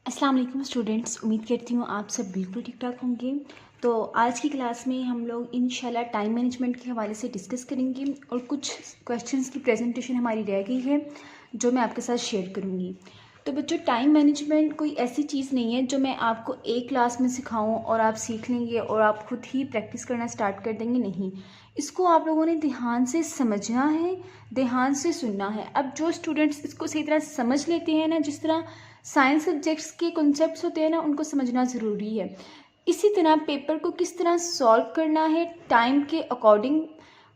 अस्सलाम वालेकुम स्टूडेंट्स, उम्मीद करती हूँ आप सब बिल्कुल ठीक ठाक होंगे। तो आज की क्लास में हम लोग इंशाल्लाह टाइम मैनेजमेंट के हवाले से डिस्कस करेंगे और कुछ क्वेश्चंस की प्रेजेंटेशन हमारी रह गई है जो मैं आपके साथ शेयर करूँगी। तो बच्चों, टाइम मैनेजमेंट कोई ऐसी चीज़ नहीं है जो मैं आपको एक क्लास में सिखाऊं और आप सीख लेंगे और आप खुद ही प्रैक्टिस करना स्टार्ट कर देंगे। नहीं, इसको आप लोगों ने ध्यान से समझना है, ध्यान से सुनना है। अब जो स्टूडेंट्स इसको सही तरह समझ लेते हैं ना, जिस तरह साइंस सब्जेक्ट्स के कॉन्सेप्ट्स होते हैं ना, उनको समझना ज़रूरी है। इसी तरह पेपर को किस तरह सॉल्व करना है टाइम के अकॉर्डिंग,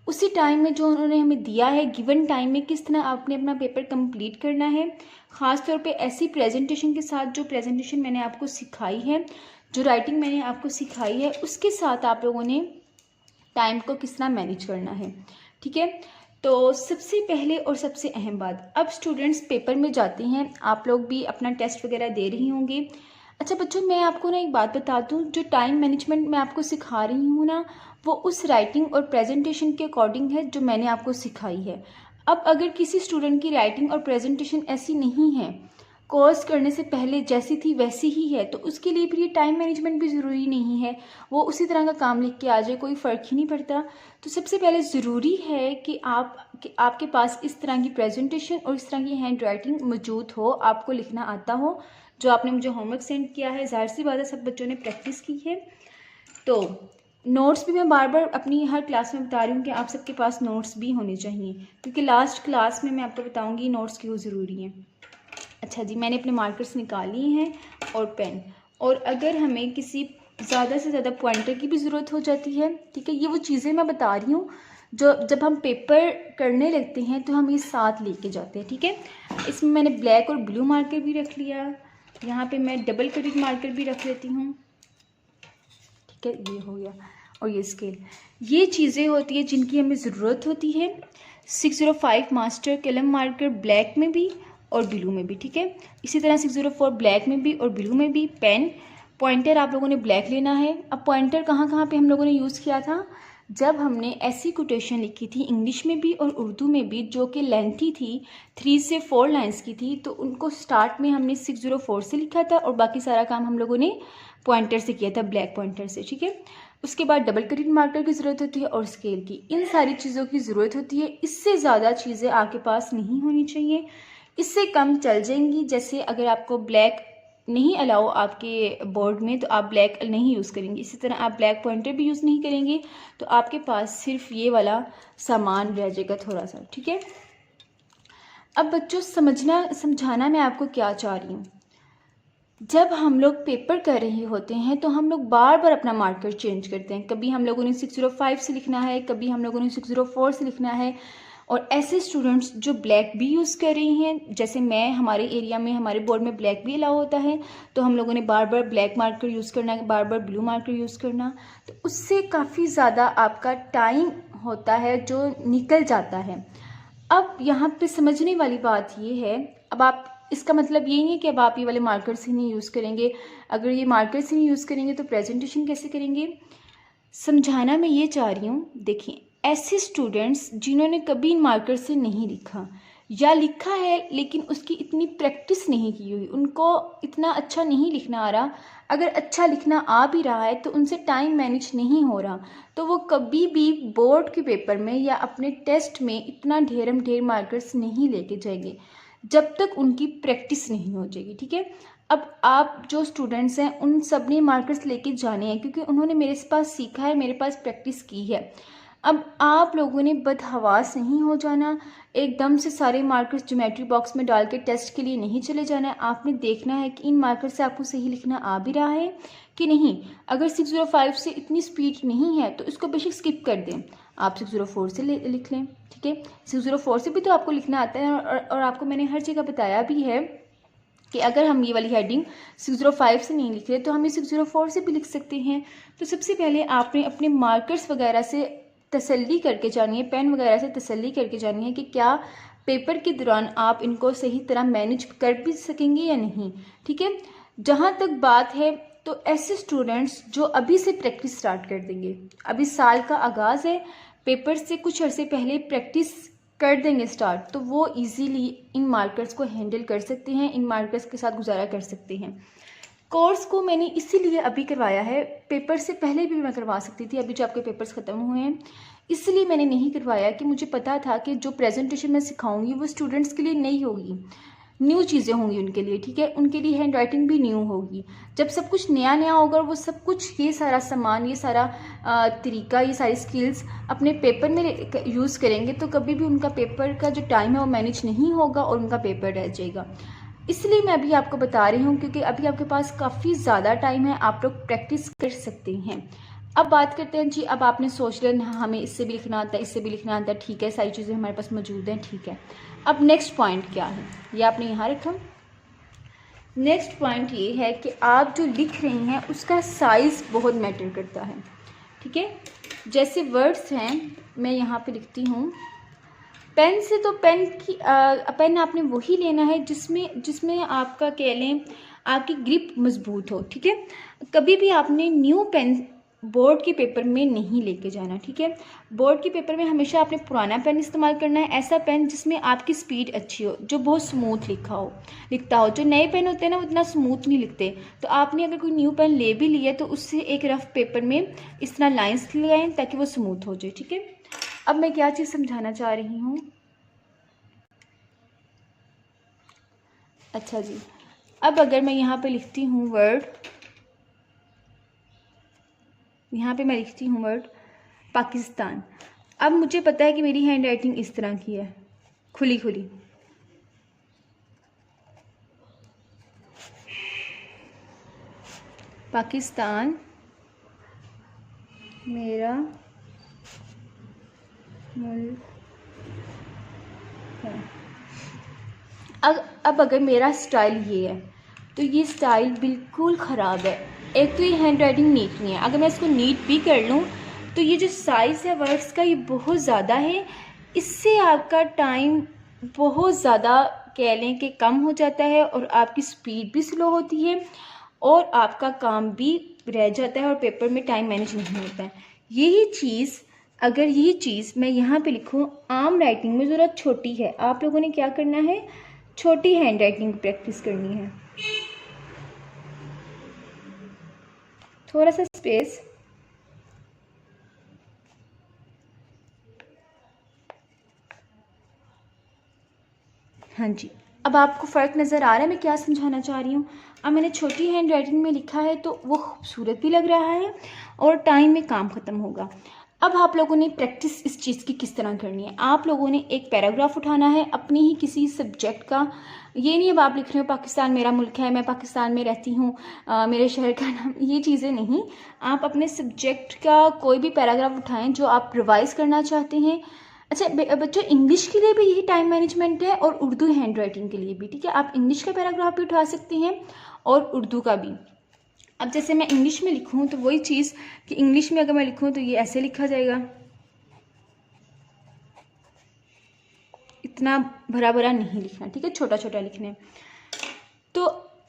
उसी टाइम में जो उन्होंने हमें दिया है गिवन टाइम में किस तरह आपने अपना पेपर कंप्लीट करना है। ख़ास तौर पे ऐसी प्रेजेंटेशन के साथ, जो प्रेजेंटेशन मैंने आपको सिखाई है, जो राइटिंग मैंने आपको सिखाई है, उसके साथ आप लोगों ने टाइम को किस तरह मैनेज करना है। ठीक है, तो सबसे पहले और सबसे अहम बात, अब स्टूडेंट्स पेपर में जाते हैं, आप लोग भी अपना टेस्ट वगैरह दे रही होंगे। अच्छा बच्चों, मैं आपको ना एक बात बता दूं, जो टाइम मैनेजमेंट मैं आपको सिखा रही हूँ ना, वो उस राइटिंग और प्रेजेंटेशन के अकॉर्डिंग है जो मैंने आपको सिखाई है। अब अगर किसी स्टूडेंट की राइटिंग और प्रेजेंटेशन ऐसी नहीं है, कोर्स करने से पहले जैसी थी वैसी ही है, तो उसके लिए फिर ये टाइम मैनेजमेंट भी ज़रूरी नहीं है, वो उसी तरह का काम लिख के आ जाए, कोई फ़र्क ही नहीं पड़ता। तो सबसे पहले ज़रूरी है कि आपके पास इस तरह की प्रेजेंटेशन और इस तरह की हैंड राइटिंग मौजूद हो, आपको लिखना आता हो। जो आपने मुझे होमवर्क सेंड किया है, ज़ाहिर सी बात है सब बच्चों ने प्रैक्टिस की है। तो नोट्स भी मैं बार बार अपनी हर क्लास में बता रही हूँ कि आप सबके पास नोट्स भी होने चाहिए, क्योंकि लास्ट क्लास में मैं आपको बताऊँगी नोट्स क्यों ज़रूरी हैं। अच्छा जी, मैंने अपने मार्कर्स निकाल लिए हैं और पेन, और अगर हमें किसी ज़्यादा से ज़्यादा पॉइंटर की भी ज़रूरत हो जाती है, ठीक है, ये वो चीज़ें मैं बता रही हूँ जो जब हम पेपर करने लगते हैं तो हम ये साथ लेके जाते हैं। ठीक है, इसमें मैंने ब्लैक और ब्लू मार्कर भी रख लिया, यहाँ पे मैं डबल कटेड मार्कर भी रख लेती हूँ। ठीक है, ये हो गया, और ये स्केल, ये चीज़ें होती है जिनकी हमें ज़रूरत होती है। 605 मास्टर कलम मार्कर ब्लैक में भी और ब्लू में भी। ठीक है, इसी तरह 604 ब्लैक में भी और ब्लू में भी। पेन, पॉइंटर आप लोगों ने ब्लैक लेना है। अब पॉइंटर कहाँ कहाँ पे हम लोगों ने यूज़ किया था, जब हमने ऐसी कोटेशन लिखी थी इंग्लिश में भी और उर्दू में भी, जो कि लेंथी थी, 3 से 4 लाइन्स की थी, तो उनको स्टार्ट में हमने 604 से लिखा था और बाकी सारा काम हम लोगों ने पॉइंटर से किया था, ब्लैक पॉइंटर से। ठीक है, उसके बाद डबल कटेड मार्कर की ज़रूरत होती है और स्केल की, इन सारी चीज़ों की ज़रूरत होती है। इससे ज़्यादा चीज़ें आपके पास नहीं होनी चाहिए, इससे कम चल जाएंगी। जैसे अगर आपको ब्लैक नहीं अलाउ आपके बोर्ड में, तो आप ब्लैक नहीं यूज़ करेंगे। इसी तरह आप ब्लैक पॉइंटर भी यूज़ नहीं करेंगे, तो आपके पास सिर्फ ये वाला सामान रह जाएगा थोड़ा सा। ठीक है, अब बच्चों समझाना मैं आपको क्या चाह रही हूँ, जब हम लोग पेपर कर रहे होते हैं तो हम लोग बार बार अपना मार्कर चेंज करते हैं। कभी हम लोगों ने 605 से लिखना है, कभी हम लोगों ने 604 से लिखना है। और ऐसे स्टूडेंट्स जो ब्लैक भी यूज़ कर रही हैं, जैसे मैं, हमारे एरिया में, हमारे बोर्ड में ब्लैक भी अलाउ होता है, तो हम लोगों ने बार बार ब्लैक मार्कर यूज़ करना है, बार बार ब्लू मार्कर यूज़ करना, तो उससे काफ़ी ज़्यादा आपका टाइम होता है जो निकल जाता है। अब यहाँ पे समझने वाली बात ये है, अब आप, इसका मतलब ये नहीं है कि अब आप ये वाले मार्कर से नहीं यूज़ करेंगे। अगर ये मार्कर से नहीं यूज़ करेंगे तो प्रेजेंटेशन कैसे करेंगे। समझाना मैं ये चाह रही हूँ, देखिए, ऐसे स्टूडेंट्स जिन्होंने कभी इन मार्कर से नहीं लिखा, या लिखा है लेकिन उसकी इतनी प्रैक्टिस नहीं की हुई, उनको इतना अच्छा नहीं लिखना आ रहा, अगर अच्छा लिखना आ भी रहा है तो उनसे टाइम मैनेज नहीं हो रहा, तो वो कभी भी बोर्ड के पेपर में या अपने टेस्ट में इतना ढेरम ढेर मार्कर्स नहीं लेके जाएंगे जब तक उनकी प्रैक्टिस नहीं हो जाएगी। ठीक है, अब आप जो स्टूडेंट्स हैं उन सब ने मार्कर्स लेके जाने हैं, क्योंकि उन्होंने मेरे पास सीखा है, मेरे पास प्रैक्टिस की है। अब आप लोगों ने बदहवास नहीं हो जाना, एकदम से सारे मार्कर्स ज्योमेट्री बॉक्स में डाल के टेस्ट के लिए नहीं चले जाना है। आपने देखना है कि इन मार्कर से आपको सही लिखना आ भी रहा है कि नहीं। अगर 605 से इतनी स्पीड नहीं है तो इसको बेशक स्किप कर दें, आप 604 से लिख लें। ठीक है, 604 से भी तो आपको लिखना आता है, और आपको मैंने हर जगह बताया भी है कि अगर हम ये वाली हेडिंग 605 से नहीं लिख रहे तो हम ये 604 से भी लिख सकते हैं। तो सबसे पहले आपने अपने मार्कर्स वगैरह से तसल्ली करके जानी है, पेन वगैरह से तसल्ली करके जानी है कि क्या पेपर के दौरान आप इनको सही तरह मैनेज कर भी सकेंगे या नहीं। ठीक है, जहाँ तक बात है, तो ऐसे स्टूडेंट्स जो अभी से प्रैक्टिस स्टार्ट कर देंगे, अभी साल का आगाज़ है, पेपर से कुछ अरसे पहले प्रैक्टिस कर देंगे स्टार्ट तो वो इजीली इन मार्कर्स को हैंडल कर सकते हैं, इन मार्कर्स के साथ गुजारा कर सकते हैं। कोर्स को मैंने इसीलिए अभी करवाया है, पेपर से पहले भी मैं करवा सकती थी, अभी जो आपके पेपर्स ख़त्म हुए हैं इसलिए मैंने नहीं करवाया कि मुझे पता था कि जो प्रेजेंटेशन मैं सिखाऊंगी वो स्टूडेंट्स के लिए नई होगी, न्यू चीज़ें होंगी उनके लिए, ठीक है, उनके लिए हैंड राइटिंग भी न्यू होगी। जब सब कुछ नया नया होगा वो सब कुछ, ये सारा सामान, ये सारा तरीका, ये सारी स्किल्स अपने पेपर में यूज़ करेंगे तो कभी भी उनका पेपर का जो टाइम है वो मैनेज नहीं होगा और उनका पेपर रह जाएगा। इसलिए मैं अभी आपको बता रही हूँ क्योंकि अभी आपके पास काफ़ी ज़्यादा टाइम है, आप लोग प्रैक्टिस कर सकते हैं। अब बात करते हैं जी, अब आपने सोच लिया हमें इससे भी लिखना आता है, इससे भी लिखना आता है, ठीक है, सारी चीज़ें हमारे पास मौजूद हैं, ठीक है। अब नेक्स्ट पॉइंट क्या है, ये आपने यहाँ रखा। नेक्स्ट पॉइंट ये है कि आप जो लिख रही हैं उसका साइज़ बहुत मैटर करता है, ठीक है। जैसे वर्ड्स हैं, मैं यहाँ पे लिखती हूँ पेन से, तो पेन आपने वही लेना है जिसमें आपका कह लें आपकी ग्रिप मजबूत हो, ठीक है। कभी भी आपने न्यू पेन बोर्ड के पेपर में नहीं लेके जाना, ठीक है। बोर्ड के पेपर में हमेशा आपने पुराना पेन इस्तेमाल करना है, ऐसा पेन जिसमें आपकी स्पीड अच्छी हो, जो बहुत स्मूथ लिखता हो। जो नए पेन होते हैं ना वो इतना स्मूथ नहीं लिखते, तो आपने अगर कोई न्यू पेन ले भी लिया तो उससे एक रफ पेपर में इस तरह लाइन्स लगाएं ताकि वो स्मूथ हो जाए, ठीक है। अब मैं क्या चीज़ समझाना चाह रही हूँ, अच्छा जी, अब अगर मैं यहाँ पे लिखती हूँ वर्ड, यहाँ पे मैं लिखती हूँ वर्ड पाकिस्तान। अब मुझे पता है कि मेरी हैंड राइटिंग इस तरह की है, खुली खुली, पाकिस्तान मेरा मुल्क है। अब अगर मेरा स्टाइल ये है तो ये स्टाइल बिल्कुल ख़राब है। एक तो ये हैंड राइटिंग नीट नहीं है, अगर मैं इसको नीट भी कर लूँ तो ये जो साइज़ है वर्ड्स का ये बहुत ज़्यादा है, इससे आपका टाइम बहुत ज़्यादा कह लें कि कम हो जाता है और आपकी स्पीड भी स्लो होती है और आपका काम भी रह जाता है और पेपर में टाइम मैनेज नहीं होता है। यही चीज़ मैं यहाँ पे लिखूँ, आम राइटिंग में ज़रा छोटी है, आप लोगों ने क्या करना है, छोटी हैंड राइटिंग की प्रैक्टिस करनी है। थोड़ा सा स्पेस, हाँ जी। अब आपको फ़र्क नज़र आ रहा है मैं क्या समझाना चाह रही हूँ। अब मैंने छोटी हैंड राइटिंग में लिखा है तो वो खूबसूरत भी लग रहा है और टाइम में काम ख़त्म होगा। अब आप लोगों ने प्रैक्टिस इस चीज़ की किस तरह करनी है, आप लोगों ने एक पैराग्राफ उठाना है अपनी ही किसी सब्जेक्ट का। ये नहीं अब आप लिख रहे हो पाकिस्तान मेरा मुल्क है, मैं पाकिस्तान में रहती हूँ, मेरे शहर का नाम, ये चीज़ें नहीं। आप अपने सब्जेक्ट का कोई भी पैराग्राफ उठाएं जो आप रिवाइज़ करना चाहते हैं। अच्छा बच्चों, इंग्लिश के लिए भी यही टाइम मैनेजमेंट है और उर्दू हैंड राइटिंग के लिए भी, ठीक है। आप इंग्लिश का पैराग्राफ भी उठा सकते हैं और उर्दू का भी। अब जैसे मैं इंग्लिश में लिखूं तो वही चीज़ कि इंग्लिश में अगर मैं लिखूं तो ये ऐसे लिखा जाएगा, इतना भरा भरा नहीं लिखना, ठीक है, छोटा छोटा लिखना है। तो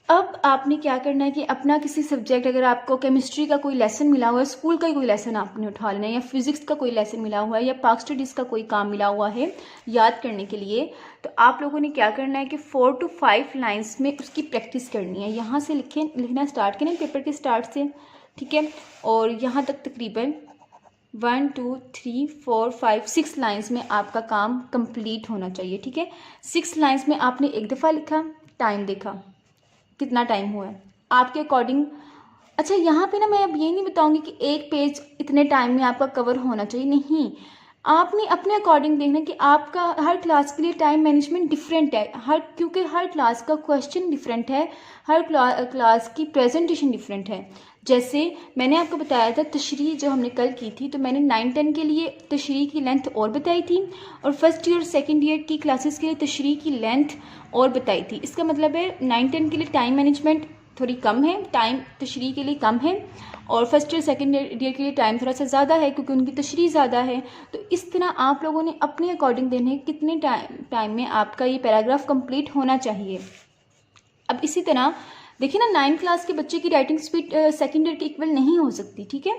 अब आपने क्या करना है कि अपना किसी सब्जेक्ट, अगर आपको केमिस्ट्री का कोई लेसन मिला हुआ है, स्कूल का ही कोई लेसन आपने उठा लेना है, या फिजिक्स का कोई लेसन मिला हुआ है, या पाक स्टडीज़ का कोई काम मिला हुआ है याद करने के लिए, तो आप लोगों ने क्या करना है कि 4 to 5 लाइन्स में उसकी प्रैक्टिस करनी है। यहाँ से लिखना स्टार्ट करें पेपर के स्टार्ट से, ठीक है, और यहाँ तक तकरीबन 1 2 3 4 5 6 लाइन्स में आपका काम कंप्लीट होना चाहिए, ठीक है। 6 लाइन्स में आपने एक दफ़ा लिखा, टाइम देखा कितना टाइम हुआ है आपके अकॉर्डिंग। अच्छा यहाँ पे ना मैं अब ये नहीं बताऊंगी कि एक पेज इतने टाइम में आपका कवर होना चाहिए, नहीं, आपने अपने अकॉर्डिंग देखना कि आपका हर क्लास के लिए टाइम मैनेजमेंट डिफरेंट है, क्योंकि हर क्लास का क्वेश्चन डिफरेंट है, हर क्लास की प्रेजेंटेशन डिफरेंट है। जैसे मैंने आपको बताया था तशरीह जो हमने कल की थी, तो मैंने 9-10 के लिए तशरीह की लेंथ और बताई थी और फर्स्ट ईयर सेकंड ईयर की क्लासेस के लिए तशरीह की लेंथ और बताई थी। इसका मतलब है 9-10 के लिए टाइम मैनेजमेंट थोड़ी कम है, टाइम तशरीह के लिए कम है, और फर्स्ट ईयर सेकंड ईयर के लिए टाइम थोड़ा सा ज़्यादा है क्योंकि उनकी तशरीह ज़्यादा है। तो इस तरह आप लोगों ने अपने अकॉर्डिंग देने हैं कितने टाइम में आपका ये पैराग्राफ कंप्लीट होना चाहिए। अब इसी तरह देखिए ना, 9th क्लास के बच्चे की राइटिंग स्पीड सेकंड ईयर के इक्वल नहीं हो सकती, ठीक है।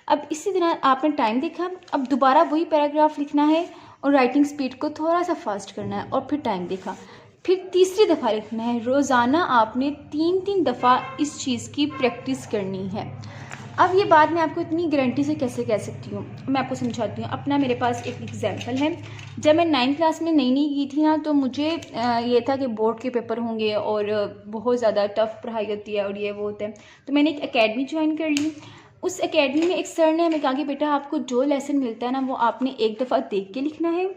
अब इसी तरह आपने टाइम देखा, अब दोबारा वही पैराग्राफ लिखना है और राइटिंग स्पीड को थोड़ा सा फास्ट करना है और फिर टाइम देखा। फिर तीसरी दफ़ा लिखना है। रोज़ाना आपने 3-3 दफ़ा इस चीज़ की प्रैक्टिस करनी है। अब ये बात मैं आपको इतनी गारंटी से कैसे कह सकती हूँ, मैं आपको समझाती हूँ। अपना मेरे पास एक एग्जांपल है। जब मैं 9th क्लास में नई गई थी ना, तो मुझे ये था कि बोर्ड के पेपर होंगे और बहुत ज़्यादा टफ पढ़ाई होती है और ये वो होता है। तो मैंने एक एकेडमी ज्वाइन कर ली। उस एकेडमी में एक सर ने हमें कहा कि बेटा आपको जो लेसन मिलता है ना, वो आपने एक दफ़ा देख के लिखना है,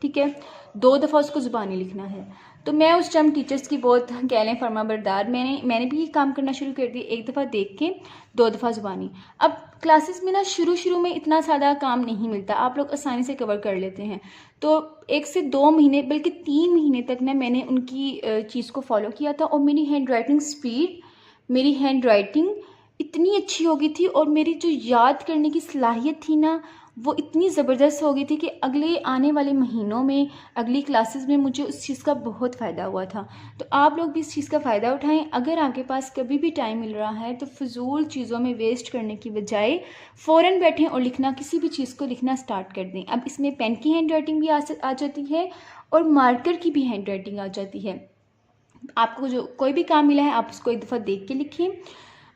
ठीक है, 2 दफ़ा उसको ज़ुबानी लिखना है। तो मैं उस टाइम टीचर्स की बहुत कह लें फरमाबरदार, मैंने भी ये काम करना शुरू कर दिया, 1 दफ़ा देख के 2 दफ़ा ज़ुबानी। अब क्लासेस में ना शुरू में इतना ज़्यादा काम नहीं मिलता, आप लोग आसानी से कवर कर लेते हैं। तो 1 से 2 महीने बल्कि 3 महीने तक ना मैंने उनकी चीज़ को फॉलो किया था और मेरी हैंड राइटिंग स्पीड, मेरी हैंड राइटिंग इतनी अच्छी हो गई थी और मेरी जो याद करने की सलाहियत थी ना, वो इतनी ज़बरदस्त हो गई थी कि अगले आने वाले महीनों में, अगली क्लासेस में मुझे उस चीज़ का बहुत फ़ायदा हुआ था। तो आप लोग भी इस चीज़ का फ़ायदा उठाएं। अगर आपके पास कभी भी टाइम मिल रहा है तो फ़िज़ूल चीज़ों में वेस्ट करने की बजाय फ़ौरन बैठें और लिखना, किसी भी चीज़ को लिखना स्टार्ट कर दें। अब इसमें पेन की हैंड राइटिंग भी आ जाती है और मार्कर की भी हैंड राइटिंग आ जाती है। आपको जो कोई भी काम मिला है आप उसको 1 दफ़ा देख के लिखें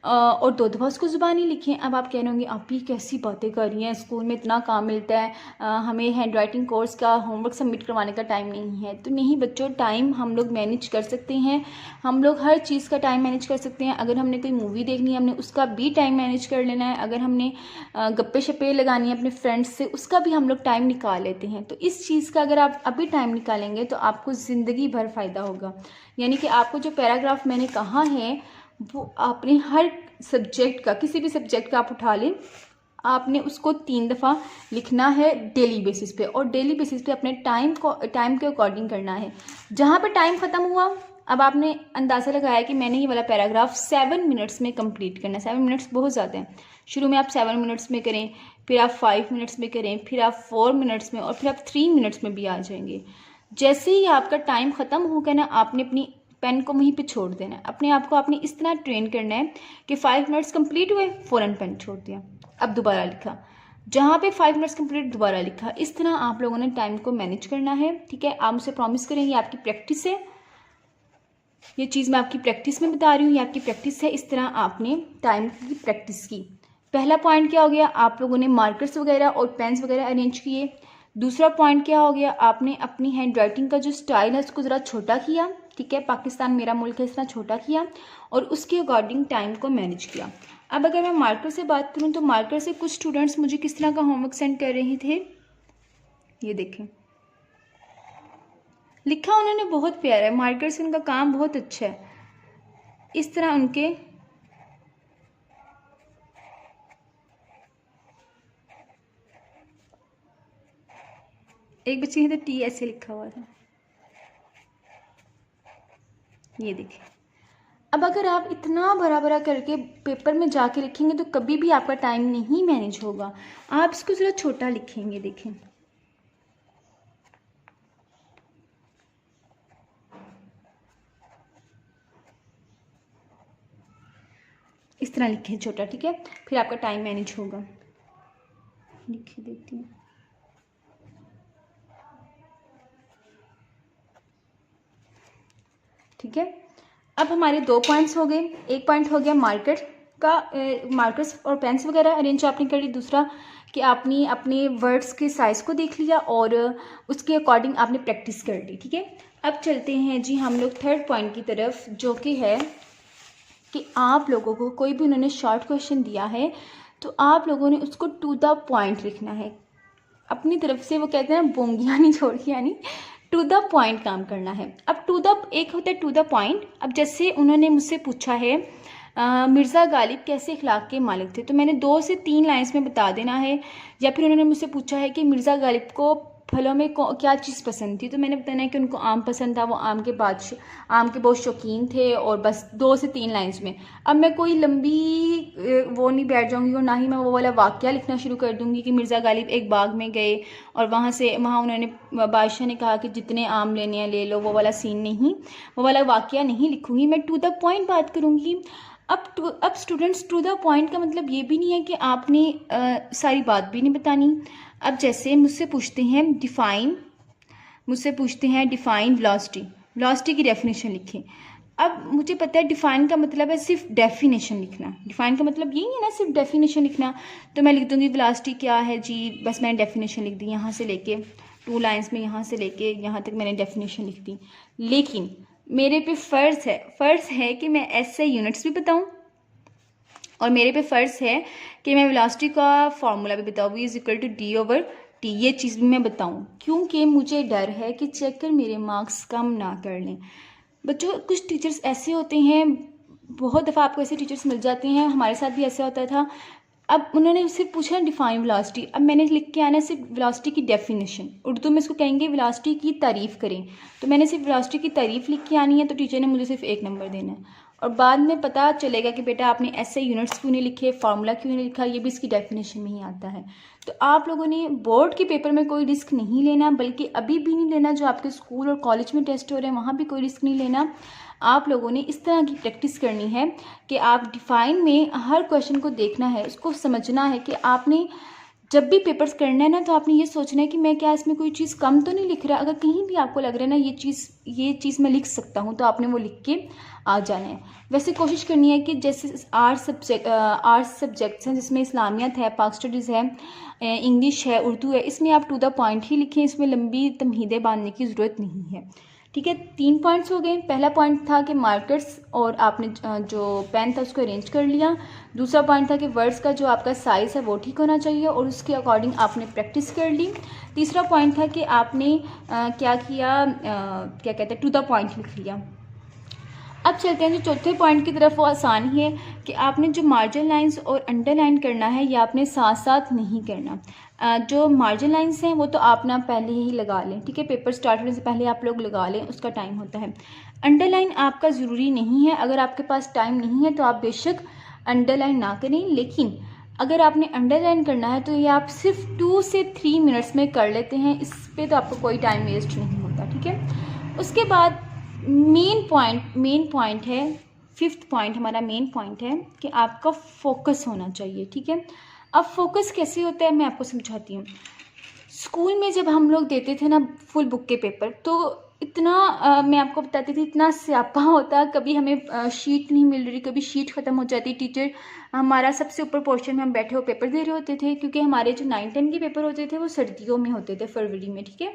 और 2 दफ़ा उसको ज़ुबानी लिखें। अब आप कह रहे होंगे आप ही कैसी बातें कर रही हैं, स्कूल में इतना काम मिलता है, हमें हैंड राइटिंग कोर्स का होमवर्क सबमिट करवाने का टाइम नहीं है। तो नहीं बच्चों, टाइम हम लोग मैनेज कर सकते हैं, हम लोग हर चीज़ का टाइम मैनेज कर सकते हैं। अगर हमने कोई मूवी देखनी है, हमने उसका भी टाइम मैनेज कर लेना है। अगर हमने गप्पे शप्पे लगानी है अपने फ्रेंड्स से, उसका भी हम लोग टाइम निकाल लेते हैं। तो इस चीज़ का अगर आप अभी टाइम निकालेंगे तो आपको ज़िंदगी भर फ़ायदा होगा। यानी कि आपको जो पैराग्राफ मैंने कहा है वो आपने हर सब्जेक्ट का, किसी भी सब्जेक्ट का आप उठा लें, आपने उसको 3 दफ़ा लिखना है डेली बेसिस पे और डेली बेसिस पे अपने टाइम के अकॉर्डिंग करना है। जहाँ पे टाइम ख़त्म हुआ, अब आपने अंदाज़ा लगाया कि मैंने ये वाला पैराग्राफ 7 मिनट्स में कंप्लीट करना है। 7 मिनट्स बहुत ज़्यादा हैं। शुरू में आप 7 मिनट्स में करें, फिर आप 5 मिनट्स में करें, फिर आप 4 मिनट्स में और फिर आप 3 मिनट्स में भी आ जाएंगे। जैसे ही आपका टाइम ख़त्म होगा ना, आपने अपनी पेन को वहीं पे छोड़ देना है। अपने आप को आपने इस तरह ट्रेन करना है कि 5 मिनट्स कंप्लीट हुए, फ़ौरन पेन छोड़ दिया, अब दोबारा लिखा, जहाँ पे 5 मिनट्स कंप्लीट दोबारा लिखा। इस तरह आप लोगों ने टाइम को मैनेज करना है, ठीक है। आप मुझसे प्रॉमिस करें, ये आपकी प्रैक्टिस है, ये चीज़ मैं आपकी प्रैक्टिस में बता रही हूँ, ये आपकी प्रैक्टिस है। इस तरह आपने टाइम की प्रैक्टिस की। पहला पॉइंट क्या हो गया, आप लोगों ने मार्कर्स वगैरह और पेन्स वगैरह अरेंज किए। दूसरा पॉइंट क्या हो गया, आपने अपनी हैंड राइटिंग का जो स्टाइल है उसको ज़रा छोटा किया, ठीक है, पाकिस्तान मेरा मुल्क है, इस तरह छोटा किया और उसके अकॉर्डिंग टाइम को मैनेज किया। अब अगर मैं मार्कर से बात करूँ तो मार्कर से कुछ स्टूडेंट्स मुझे किस तरह का होमवर्क सेंड कर रहे थे, ये देखें, लिखा उन्होंने बहुत प्यारा है, मार्कर से उनका काम बहुत अच्छा है। इस तरह उनके एक बच्चे ने तो टी ऐसे लिखा हुआ था, ये देखिए। अब अगर आप इतना बड़ा बड़ा करके पेपर में जाके लिखेंगे तो कभी भी आपका टाइम नहीं मैनेज होगा। आप इसको ज़रा छोटा लिखेंगे, देखें, इस तरह लिखें छोटा, ठीक है, फिर आपका टाइम मैनेज होगा। लिखे देती हूँ, ठीक है। अब हमारे 2 पॉइंट्स हो गए। एक पॉइंट हो गया मार्कर का, मार्कर्स और पेन्स वगैरह अरेंज आपने कर ली। दूसरा कि आपने अपने वर्ड्स के साइज़ को देख लिया और उसके अकॉर्डिंग आपने प्रैक्टिस कर ली, ठीक है। अब चलते हैं जी हम लोग 3rd पॉइंट की तरफ, जो कि है कि आप लोगों को कोई भी उन्होंने शॉर्ट क्वेश्चन दिया है तो आप लोगों ने उसको टू द पॉइंट लिखना है। अपनी तरफ से वो कहते हैं बोंगियाँ नहीं छोड़ के, यानी टू द पॉइंट काम करना है। अब एक होता है टू द पॉइंट। अब जैसे उन्होंने मुझसे पूछा है मिर्ज़ा गालिब कैसे अखलाक के मालिक थे, तो मैंने 2 से 3 लाइन्स में बता देना है। या फिर उन्होंने मुझसे पूछा है कि मिर्ज़ा गालिब को फलों में क्या चीज़ पसंद थी, तो मैंने बताना है कि उनको आम पसंद था, वो आम के बहुत शौकीन थे, और बस 2 से 3 लाइन्स में। अब मैं कोई लंबी वो नहीं बैठ जाऊंगी और ना ही मैं वो वाला वाक़या लिखना शुरू कर दूंगी कि मिर्ज़ा गालिब एक बाग में गए और वहाँ उन्होंने बादशाह ने कहा कि जितने आम लेने हैं ले लो, वो वाला सीन नहीं, वो वाला वाक़या नहीं लिखूंगी। मैं टू द पॉइंट बात करूँगी। अब स्टूडेंट्स टू द पॉइंट का मतलब ये भी नहीं है कि आपने सारी बात भी नहीं बतानी। अब जैसे मुझसे पूछते हैं डिफाइन वेलोसिटी की डेफिनेशन लिखें। अब मुझे पता है डिफाइन का मतलब है सिर्फ डेफिनेशन लिखना। डिफाइन का मतलब यही है ना, सिर्फ डेफिनेशन लिखना। तो मैं लिख दूंगी वेलोसिटी क्या है जी, बस मैंने डेफिनेशन लिख दी, यहाँ से लेके 2 लाइन्स में यहाँ से लेके यहाँ तक मैंने डेफिनेशन लिख दी। लेकिन मेरे पे फ़र्ज़ है कि मैं ऐसे यूनिट्स भी बताऊँ, और मेरे पे फ़र्ज़ है कि मैं वेलोसिटी का फार्मूला भी बताऊँ, v=d/t, ये चीज़ भी मैं बताऊँ, क्योंकि मुझे डर है कि चेक कर मेरे मार्क्स कम ना कर लें। बच्चों, कुछ टीचर्स ऐसे होते हैं, बहुत दफ़ा आपको ऐसे टीचर्स मिल जाते हैं, हमारे साथ भी ऐसा होता था। अब उन्होंने सिर्फ पूछा डिफाइन वेलोसिटी, अब मैंने लिख के आना सिर्फ वेलोसिटी की डेफिनेशन, उर्दू में इसको कहेंगे वेलोसिटी की तारीफ़ करें। तो मैंने सिर्फ वेलोसिटी की तारीफ़ लिख के आनी है, तो टीचर ने मुझे सिर्फ 1 नंबर देना है। और बाद में पता चलेगा कि बेटा आपने ऐसे यूनिट्स क्यों नहीं लिखे, फार्मूला क्यों नहीं लिखा, ये भी इसकी डेफिनेशन में ही आता है। तो आप लोगों ने बोर्ड के पेपर में कोई रिस्क नहीं लेना, बल्कि अभी भी नहीं लेना, जो आपके स्कूल और कॉलेज में टेस्ट हो रहे हैं वहाँ भी कोई रिस्क नहीं लेना। आप लोगों ने इस तरह की प्रैक्टिस करनी है कि आप डिफाइन में हर क्वेश्चन को देखना है, उसको समझना है कि आपने जब भी पेपर्स करना है ना, तो आपने ये सोचना है कि मैं क्या इसमें कोई चीज़ कम तो नहीं लिख रहा। अगर कहीं भी आपको लग रहा है ना ये चीज़ मैं लिख सकता हूँ, तो आपने वो लिख के आ जाना है। वैसे कोशिश करनी है कि जैसे आर्ट्स सब्जेक्ट्स हैं, जिसमें इस्लामियत है, पाक स्टडीज़ है, इंग्लिश है, उर्दू है, इसमें आप टू द पॉइंट ही लिखें, इसमें लंबी तमहीदें बांधने की ज़रूरत नहीं है। ठीक है, 3 पॉइंट्स हो गए। पहला पॉइंट था कि मार्कर्स और आपने जो पेन था उसको अरेंज कर लिया। दूसरा पॉइंट था कि वर्ड्स का जो आपका साइज़ है वो ठीक होना चाहिए और उसके अकॉर्डिंग आपने प्रैक्टिस कर ली। तीसरा पॉइंट था कि आपने क्या किया, क्या कहते हैं, टू द पॉइंट लिख लिया। अब चलते हैं जो चौथे पॉइंट की तरफ, वो आसान ही है कि आपने जो मार्जिन लाइंस और अंडरलाइन करना है, ये आपने साथ साथ नहीं करना। जो मार्जिन लाइंस हैं वो तो आप ना पहले ही लगा लें, ठीक है, पेपर स्टार्ट होने से पहले आप लोग लगा लें, उसका टाइम होता है। अंडरलाइन आपका ज़रूरी नहीं है, अगर आपके पास टाइम नहीं है तो आप बेशक अंडरलाइन ना करें, लेकिन अगर आपने अंडरलाइन करना है तो ये आप सिर्फ 2 से 3 मिनट्स में कर लेते हैं, इस पर तो आपको कोई टाइम वेस्ट नहीं होता। ठीक है, उसके बाद मेन पॉइंट है, 5th पॉइंट हमारा मेन पॉइंट है कि आपका फोकस होना चाहिए। ठीक है, अब फोकस कैसे होता है मैं आपको समझाती हूँ। स्कूल में जब हम लोग देते थे ना फुल बुक के पेपर, तो इतना मैं आपको बताती थी, इतना स्यापा होता, कभी हमें शीट नहीं मिल रही, कभी शीट ख़त्म हो जाती, टीचर हमारा सबसे ऊपर पोर्शन में हम बैठे हो पेपर दे रहे होते थे, क्योंकि हमारे जो 9-10 के पेपर होते थे वो सर्दियों में होते थे, फरवरी में। ठीक है,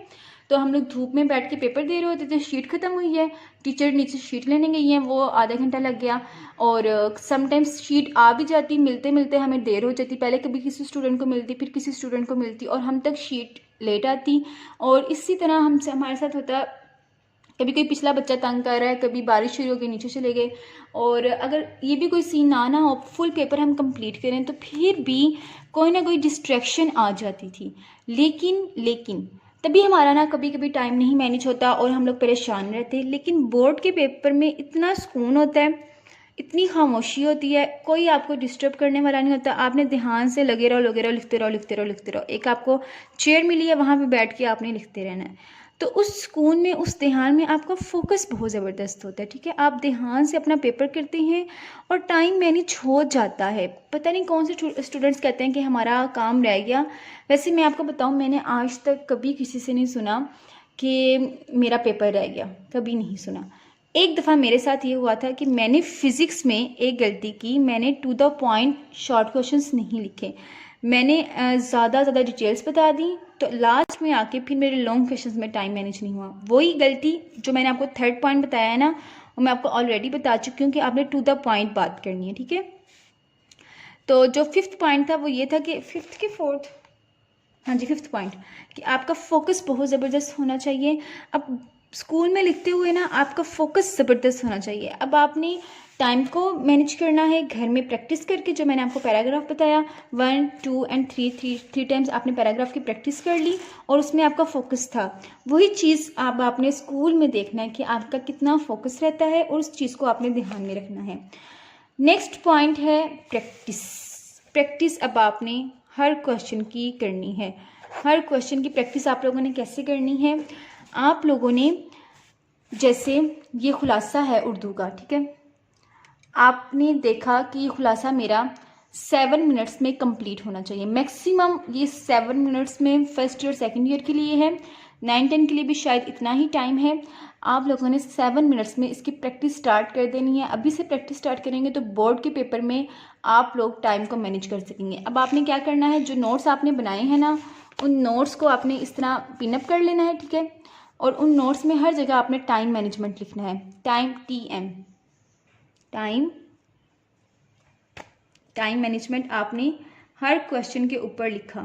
तो हम लोग धूप में बैठ के पेपर दे रहे होते थे, शीट ख़त्म हुई है, टीचर नीचे शीट लेने गई है, वो आधा घंटा लग गया, और समटाइम्स शीट आ भी जाती, मिलते मिलते हमें देर हो जाती, पहले कभी किसी स्टूडेंट को मिलती, फिर किसी स्टूडेंट को मिलती, और हम तक शीट लेट आती। और इसी तरह हमारे साथ होता, कभी कोई पिछला बच्चा तंग कर रहा है, कभी बारिश शुरू हो गई नीचे चले गए, और अगर ये भी कोई सीन ना हो, फुल पेपर हम कंप्लीट करें, तो फिर भी कोई ना कोई डिस्ट्रैक्शन आ जाती थी। लेकिन तभी हमारा ना कभी कभी टाइम नहीं मैनेज होता और हम लोग परेशान रहते। लेकिन बोर्ड के पेपर में इतना सुकून होता है, इतनी खामोशी होती है, कोई आपको डिस्टर्ब करने वाला नहीं होता, आपने ध्यान से लगे रहो, लिखते रहो। एक आपको चेयर मिली है, वहाँ पे बैठ के आपने लिखते रहना है। तो उस सुकून में, उस ध्यान में आपका फोकस बहुत ज़बरदस्त होता है। ठीक है, आप ध्यान से अपना पेपर करते हैं और टाइम मैनेज हो जाता है। पता नहीं कौन से स्टूडेंट्स कहते हैं कि हमारा काम रह गया। वैसे मैं आपको बताऊं, मैंने आज तक कभी किसी से नहीं सुना कि मेरा पेपर रह गया, कभी नहीं सुना। एक दफ़ा मेरे साथ ये हुआ था कि मैंने फ़िज़िक्स में एक गलती की, मैंने to the point short questions नहीं लिखे, मैंने ज़्यादा डिटेल्स बता दी, तो लास्ट में आके फिर मेरे लॉन्ग क्वेश्चंस में टाइम मैनेज नहीं हुआ। वही गलती जो मैंने आपको 3rd पॉइंट बताया है ना, वो मैं आपको ऑलरेडी बता चुकी हूँ कि आपने टू द पॉइंट बात करनी है। ठीक है, तो जो 5th पॉइंट था वो ये था कि 5th के 4th, हाँ जी 5th पॉइंट, कि आपका फोकस बहुत ज़बरदस्त होना चाहिए। अब स्कूल में लिखते हुए ना आपका फोकस ज़बरदस्त होना चाहिए। अब आपने टाइम को मैनेज करना है घर में प्रैक्टिस करके, जो मैंने आपको पैराग्राफ बताया 1, 2 एंड 3 टाइम्स आपने पैराग्राफ की प्रैक्टिस कर ली और उसमें आपका फोकस था। वही चीज़ अब आपने स्कूल में देखना है कि आपका कितना फोकस रहता है और उस चीज़ को आपने ध्यान में रखना है। नेक्स्ट पॉइंट है प्रैक्टिस। अब आपने हर क्वेश्चन की करनी है। हर क्वेश्चन की प्रैक्टिस आप लोगों ने कैसे करनी है, आप लोगों ने, जैसे ये खुलासा है उर्दू का, ठीक है, आपने देखा कि ये खुलासा मेरा 7 मिनट्स में कंप्लीट होना चाहिए। मैक्सिमम ये 7 मिनट्स में फर्स्ट ईयर सेकंड ईयर के लिए है, 9-10 के लिए भी शायद इतना ही टाइम है। आप लोगों ने 7 मिनट्स में इसकी प्रैक्टिस स्टार्ट कर देनी है। अभी से प्रैक्टिस स्टार्ट करेंगे तो बोर्ड के पेपर में आप लोग टाइम को मैनेज कर सकेंगे। अब आपने क्या करना है, जो नोट्स आपने बनाए हैं ना, उन नोट्स को आपने इस तरह पिनअप कर लेना है, ठीक है। और उन नोट्स में हर जगह आपने टाइम मैनेजमेंट लिखना है, टाइम, TM, टाइम मैनेजमेंट आपने हर क्वेश्चन के ऊपर लिखा,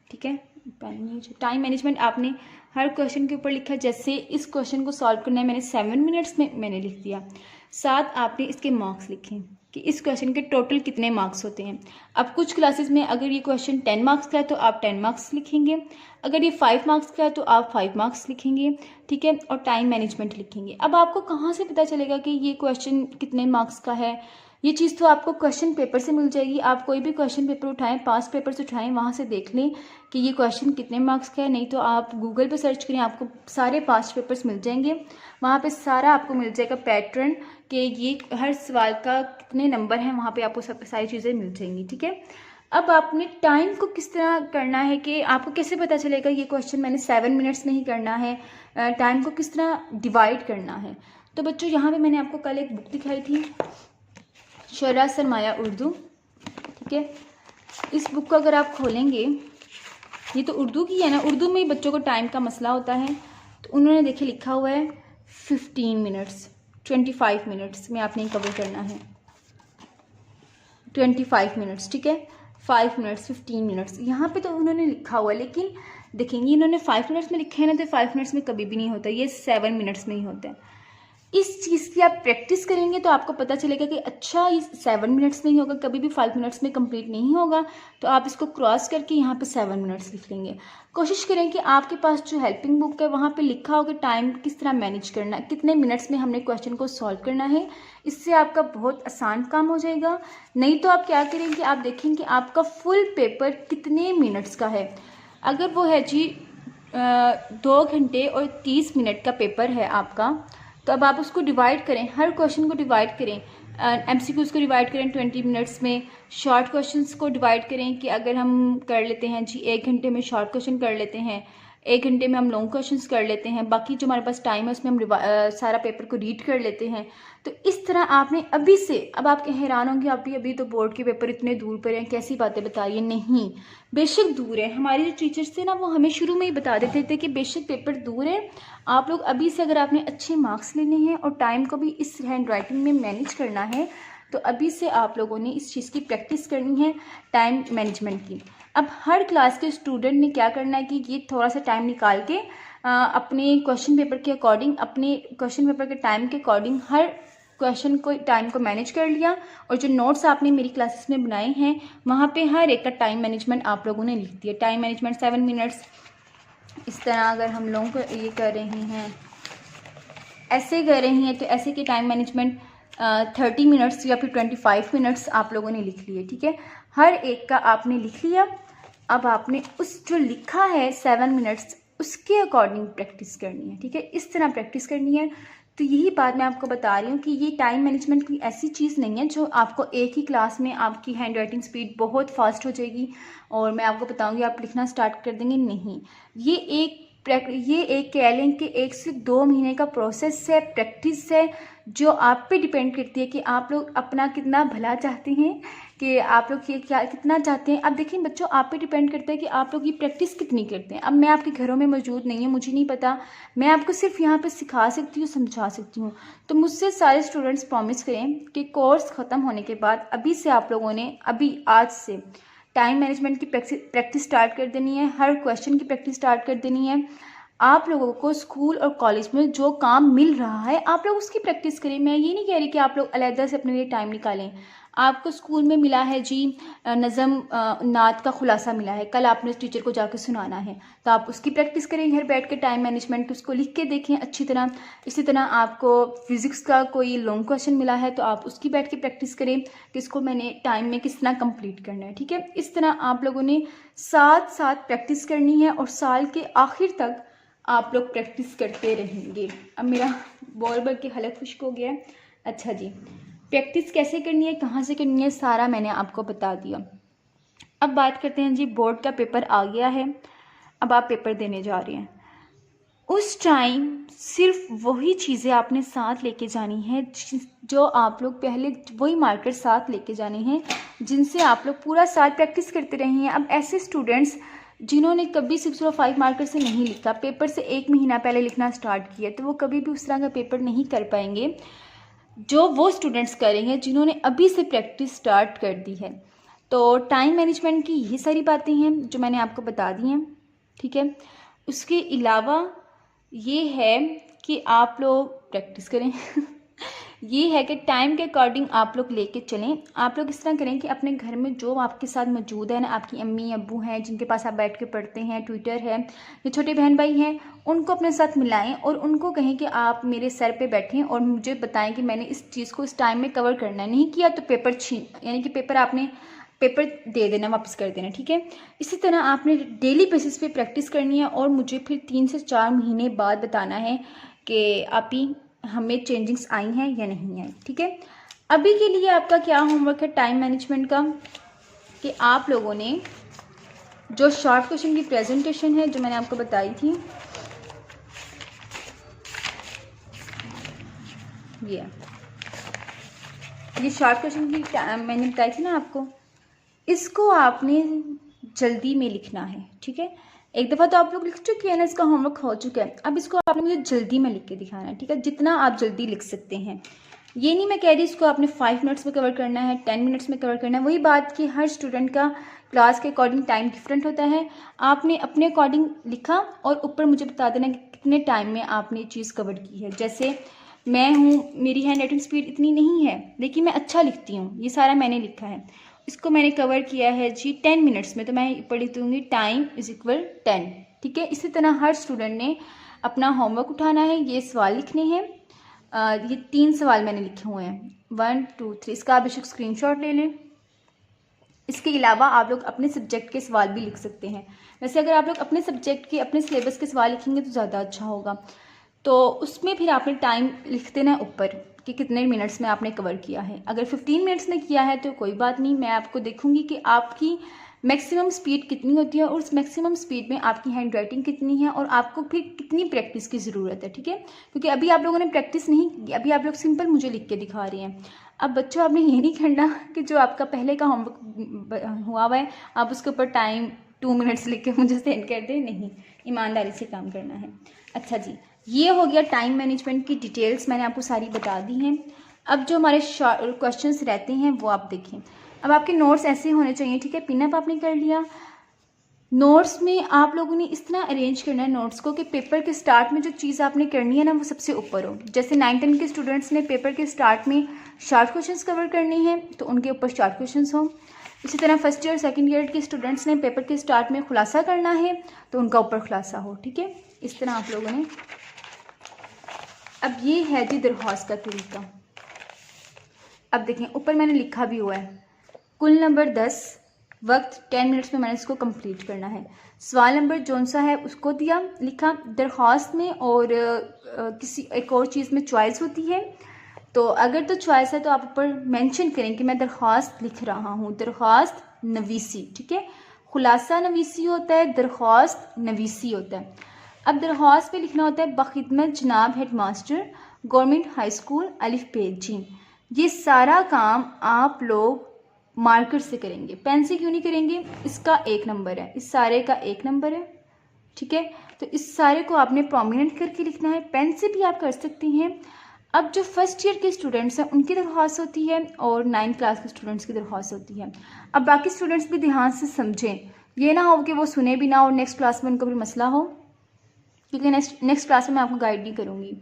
ठीक है। टाइम मैनेजमेंट आपने हर क्वेश्चन के ऊपर लिखा। जैसे इस क्वेश्चन को सॉल्व करना है मैंने 7 मिनट्स में मैंने लिख दिया। साथ आपने इसके मार्क्स लिखे कि इस क्वेश्चन के टोटल कितने मार्क्स होते हैं। अब कुछ क्लासेस में अगर ये क्वेश्चन 10 मार्क्स का है तो आप 10 मार्क्स लिखेंगे, अगर ये 5 मार्क्स का है तो आप 5 मार्क्स लिखेंगे, ठीक है। और टाइम मैनेजमेंट लिखेंगे। अब आपको कहाँ से पता चलेगा कि ये क्वेश्चन कितने मार्क्स का है? ये चीज़ तो आपको क्वेश्चन पेपर से मिल जाएगी। आप कोई भी क्वेश्चन पेपर उठाएं, पास्ट पेपर्स उठाएं, वहाँ से देख लें कि ये क्वेश्चन कितने मार्क्स का है। नहीं तो आप गूगल पे सर्च करें, आपको सारे पास्ट पेपर्स मिल जाएंगे। वहाँ पे सारा आपको मिल जाएगा पैटर्न कि ये हर सवाल का कितने नंबर हैं, वहाँ पे आपको सब सारी चीज़ें मिल जाएंगी, ठीक है। अब आपने टाइम को किस तरह करना है कि आपको कैसे पता चलेगा ये क्वेश्चन मैंने 7 मिनट्स में ही करना है, टाइम को किस तरह डिवाइड करना है। तो बच्चों यहाँ पे मैंने आपको कल एक बुक दिखाई थी, शरा सरमाया उर्दू, ठीक है। इस बुक को अगर आप खोलेंगे, ये तो उर्दू की है ना, उर्दू में ही बच्चों को टाइम का मसला होता है। तो उन्होंने देखिए लिखा हुआ है 15 मिनट्स, 25 मिनट्स में आपने कवर करना है, 25 मिनट्स, ठीक है। 5 मिनट्स, 15 मिनट्स यहाँ पे तो उन्होंने लिखा हुआ है, लेकिन देखेंगे इन्होंने 5 मिनट्स में लिखे हैं ना, तो 5 मिनट्स में कभी भी नहीं होता, ये 7 मिनट्स में ही होता है। इस चीज़ की आप प्रैक्टिस करेंगे तो आपको पता चलेगा कि अच्छा ये 7 मिनट्स में ही होगा, कभी भी 5 मिनट्स में कंप्लीट नहीं होगा। तो आप इसको क्रॉस करके यहाँ पे 7 मिनट्स लिख लेंगे। कोशिश करें कि आपके पास जो हेल्पिंग बुक है वहाँ पे लिखा हो कि टाइम किस तरह मैनेज करना है, कितने मिनट्स में हमने क्वेश्चन को सॉल्व करना है। इससे आपका बहुत आसान काम हो जाएगा। नहीं तो आप क्या करेंगे, आप देखेंगे आपका फुल पेपर कितने मिनट्स का है। अगर वो है जी 2 घंटे और 30 मिनट का पेपर है आपका, तो अब आप उसको डिवाइड करें, हर क्वेश्चन को डिवाइड करें। MCQs को डिवाइड करें 20 मिनट्स में, शॉर्ट क्वेश्चंस को डिवाइड करें कि अगर हम कर लेते हैं जी 1 घंटे में शॉर्ट क्वेश्चन कर लेते हैं, 1 घंटे में हम लॉन्ग क्वेश्चंस कर लेते हैं, बाकी जो हमारे पास टाइम है उसमें हम सारा पेपर को रीड कर लेते हैं। तो इस तरह आपने अभी से, अब आप हैरान होंगे, अभी तो बोर्ड के पेपर इतने दूर पर हैं, कैसी बातें बताइए। नहीं, बेशक दूर है, हमारे जो टीचर्स थे ना वो हमें शुरू में ही बता देते थे कि बेशक पेपर दूर है, आप लोग अभी से अगर आपने अच्छे मार्क्स लेने हैं और टाइम को भी इस हैंड राइटिंग में मैनेज करना है, तो अभी से आप लोगों ने इस चीज़ की प्रैक्टिस करनी है, टाइम मैनेजमेंट की। अब हर क्लास के स्टूडेंट ने क्या करना है कि ये थोड़ा सा टाइम निकाल के अपने क्वेश्चन पेपर के अकॉर्डिंग, अपने क्वेश्चन पेपर के टाइम के अकॉर्डिंग हर क्वेश्चन को, टाइम को मैनेज कर लिया। और जो नोट्स आपने मेरी क्लासेस में बनाए हैं वहाँ पे हर एक का टाइम मैनेजमेंट आप लोगों ने लिख दिया। टाइम मैनेजमेंट 7 मिनट्स, इस तरह अगर हम लोगों को ये कर रहे हैं, ऐसे कर रही हैं, तो ऐसे के टाइम मैनेजमेंट 30 मिनट्स या फिर 25 मिनट्स आप लोगों ने लिख लिए, ठीक है। हर एक का आपने लिख लिया। अब आपने उस जो लिखा है 7 मिनट्स उसके अकॉर्डिंग प्रैक्टिस करनी है, ठीक है। इस तरह प्रैक्टिस करनी है। तो यही बात मैं आपको बता रही हूँ कि ये टाइम मैनेजमेंट कोई ऐसी चीज़ नहीं है जो आपको एक ही क्लास में आपकी हैंड राइटिंग स्पीड बहुत फास्ट हो जाएगी और मैं आपको बताऊँगी आप लिखना स्टार्ट कर देंगे। नहीं, ये एक कह लें कि 1 से 2 महीने का प्रोसेस है, प्रैक्टिस है, जो आप पे डिपेंड करती है कि आप लोग अपना कितना भला चाहते हैं, कि आप लोग ये क्या कितना चाहते हैं। अब देखिए बच्चों, आप पे डिपेंड करता है कि आप लोग ये प्रैक्टिस कितनी करते हैं। अब मैं आपके घरों में मौजूद नहीं हूँ, मुझे नहीं पता, मैं आपको सिर्फ यहाँ पे सिखा सकती हूँ, समझा सकती हूँ। तो मुझसे सारे स्टूडेंट्स प्रॉमिस करें कि कोर्स ख़त्म होने के बाद अभी से आप लोगों ने अभी आज से टाइम मैनेजमेंट की प्रैक्टिस स्टार्ट कर देनी है, हर क्वेश्चन की प्रैक्टिस स्टार्ट कर देनी है। आप लोगों को स्कूल और कॉलेज में जो काम मिल रहा है आप लोग उसकी प्रैक्टिस करें। मैं ये नहीं कह रही कि आप लोग अलग से अपने लिए टाइम निकालें। आपको स्कूल में मिला है जी नज़म नात का खुलासा मिला है, कल आपने टीचर को जाकर सुनाना है, तो आप उसकी प्रैक्टिस करें घर बैठ के, टाइम मैनेजमेंट उसको लिख के देखें अच्छी तरह। इसी तरह आपको फिज़िक्स का कोई लॉन्ग क्वेश्चन मिला है तो आप उसकी बैठ के प्रैक्टिस करें कि इसको मैंने टाइम में किस तरह कंप्लीट करना है, ठीक है। इस तरह आप लोगों ने साथ साथ प्रैक्टिस करनी है और साल के आखिर तक आप लोग प्रैक्टिस करते रहेंगे। अब मेरा बॉल बल के हलक खुश्क हो गया है, अच्छा जी, प्रैक्टिस कैसे करनी है, कहाँ से करनी है, सारा मैंने आपको बता दिया। अब बात करते हैं जी, बोर्ड का पेपर आ गया है, अब आप पेपर देने जा रहे हैं। उस टाइम सिर्फ वही चीज़ें आपने साथ लेके जानी है जो आप लोग पहले, वही मार्कर साथ लेके जाने हैं जिनसे आप लोग पूरा साल प्रैक्टिस करते रहे हैं। अब ऐसे स्टूडेंट्स जिन्होंने कभी 605 मार्कर से नहीं लिखा, पेपर से 1 महीना पहले लिखना स्टार्ट किया, तो वो कभी भी उस तरह का पेपर नहीं कर पाएंगे जो वो स्टूडेंट्स करेंगे जिन्होंने अभी से प्रैक्टिस स्टार्ट कर दी है। तो टाइम मैनेजमेंट की ये सारी बातें हैं जो मैंने आपको बता दी हैं, ठीक है। उसके अलावा ये है कि आप लोग प्रैक्टिस करें ये है कि टाइम के अकॉर्डिंग आप लोग लेके चलें। आप लोग इस तरह करें कि अपने घर में जो आपके साथ मौजूद है ना, आपकी अम्मी अब्बू हैं जिनके पास आप बैठ के पढ़ते हैं, ट्विटर है या छोटे बहन भाई हैं, उनको अपने साथ मिलाएं और उनको कहें कि आप मेरे सर पे बैठें और मुझे बताएं कि मैंने इस चीज़ को इस टाइम में कवर करना है। नहीं किया तो पेपर यानी कि पेपर आपने पेपर दे देना, वापस कर देना, ठीक है। इसी तरह आपने डेली बेसिस पे प्रैक्टिस करनी है और मुझे फिर 3 से 4 महीने बाद बताना है कि आप ही हमें चेंजिंग्स आई हैं या नहीं आई, ठीक है। अभी के लिए आपका क्या होमवर्क है टाइम मैनेजमेंट का, कि आप लोगों ने जो शॉर्ट क्वेश्चन की प्रेजेंटेशन है जो मैंने आपको बताई थी, ये शॉर्ट क्वेश्चन की मैंने बताई थी ना आपको, इसको आपने जल्दी में लिखना है, ठीक है। एक दफ़ा तो आप लोग लिख चुके हैं ना, इसका होमवर्क हो चुका है। अब इसको आपने मुझे जल्दी में लिख के दिखाना है, ठीक है, जितना आप जल्दी लिख सकते हैं। ये नहीं मैं कह रही इसको आपने 5 मिनट्स में कवर करना है, 10 मिनट्स में कवर करना है। वही बात कि हर स्टूडेंट का क्लास के अकॉर्डिंग टाइम डिफरेंट होता है। आपने अपने अकॉर्डिंग लिखा और ऊपर मुझे बता देना कि कितने टाइम में आपने ये चीज़ कवर की है। जैसे मैं हूँ, मेरी हैंड राइटिंग स्पीड इतनी नहीं है लेकिन मैं अच्छा लिखती हूँ, ये सारा मैंने लिखा है। इसको मैंने कवर किया है जी 10 मिनट्स में, तो मैं पढ़ी दूँगी टाइम इज इक्वल 10, ठीक है। इसी तरह हर स्टूडेंट ने अपना होमवर्क उठाना है, ये सवाल लिखने हैं। ये 3 सवाल मैंने लिखे हुए हैं, 1 2 3। इसका आप बेशक स्क्रीनशॉट ले लें। इसके अलावा आप लोग अपने सब्जेक्ट के सवाल भी लिख सकते हैं। वैसे अगर आप लोग अपने सब्जेक्ट के, अपने सिलेबस के सवाल लिखेंगे तो ज़्यादा अच्छा होगा। तो उसमें फिर आपने टाइम लिख देना है ऊपर कि कितने मिनट्स में आपने कवर किया है। अगर 15 मिनट्स में किया है तो कोई बात नहीं, मैं आपको देखूंगी कि आपकी मैक्सिमम स्पीड कितनी होती है और उस मैक्सिमम स्पीड में आपकी हैंड राइटिंग कितनी है और आपको फिर कितनी प्रैक्टिस की ज़रूरत है, ठीक है। क्योंकि अभी आप लोगों ने प्रैक्टिस नहीं की, अभी आप लोग सिंपल मुझे लिख के दिखा रहे हैं। अब बच्चों आपने ये नहीं करना कि जो आपका पहले का होमवर्क हुआ हुआ है आप उसके ऊपर टाइम 2 मिनट्स लिख के मुझे सेंड कर दें, नहीं, ईमानदारी से काम करना है। अच्छा जी, ये हो गया टाइम मैनेजमेंट की डिटेल्स, मैंने आपको सारी बता दी हैं। अब जो हमारे क्वेश्चंस रहते हैं वो आप देखें। अब आपके नोट्स ऐसे होने चाहिए, ठीक है। पिनअप आपने कर लिया। नोट्स में आप लोगों ने इस तरह अरेंज करना है नोट्स को कि पेपर के स्टार्ट में जो चीज़ आपने करनी है ना वो सबसे ऊपर हो। जैसे 9-10 के स्टूडेंट्स ने पेपर के स्टार्ट में शॉर्ट क्वेश्चंस कवर करने हैं तो उनके ऊपर शॉर्ट क्वेश्चंस हो। इसी तरह फर्स्ट ईयर सेकंड ईयर के स्टूडेंट्स ने पेपर के स्टार्ट में खुलासा करना है तो उनका ऊपर खुलासा हो, ठीक है। इस तरह आप लोगों ने, अब ये है जी दरख्वास्त का तरीका। अब देखें ऊपर मैंने लिखा भी हुआ है, कुल नंबर 10, वक्त 10 मिनट्स में मैंने इसको कंप्लीट करना है। सवाल नंबर जौन सा है उसको दिया, लिखा। दरख्वास्त में और किसी एक और चीज़ में चॉइस होती है, तो अगर तो चॉइस है तो आप ऊपर मेंशन करें कि मैं दरख्वास्त लिख रहा हूँ, दरख्वास्त नवीसी, ठीक है। खुलासा नवीसी होता है, दरख्वास्त नवीसी होता है। अब दरख्वास्त पे लिखना होता है बखिदमत जनाब हेडमास्टर गवर्नमेंट हाई स्कूल अलिफ पेज जी। ये सारा काम आप लोग मार्कर से करेंगे, पेन से क्यों नहीं करेंगे, इसका 1 नंबर है, इस सारे का 1 नंबर है, ठीक है। तो इस सारे को आपने प्रोमिनेंट करके लिखना है, पेन से भी आप कर सकते हैं। अब जो फर्स्ट ईयर के स्टूडेंट्स हैं उनकी दरख्वास्त होती है और 9th क्लास के स्टूडेंट्स की दरख्वास्त होती है। अब बाकी स्टूडेंट्स भी ध्यान से समझें, ये ना हो कि वो सुने भी ना और नेक्स्ट क्लास में उनको भी मसला हो, क्योंकि नेक्स्ट क्लास में मैं आपको गाइड नहीं करूँगी।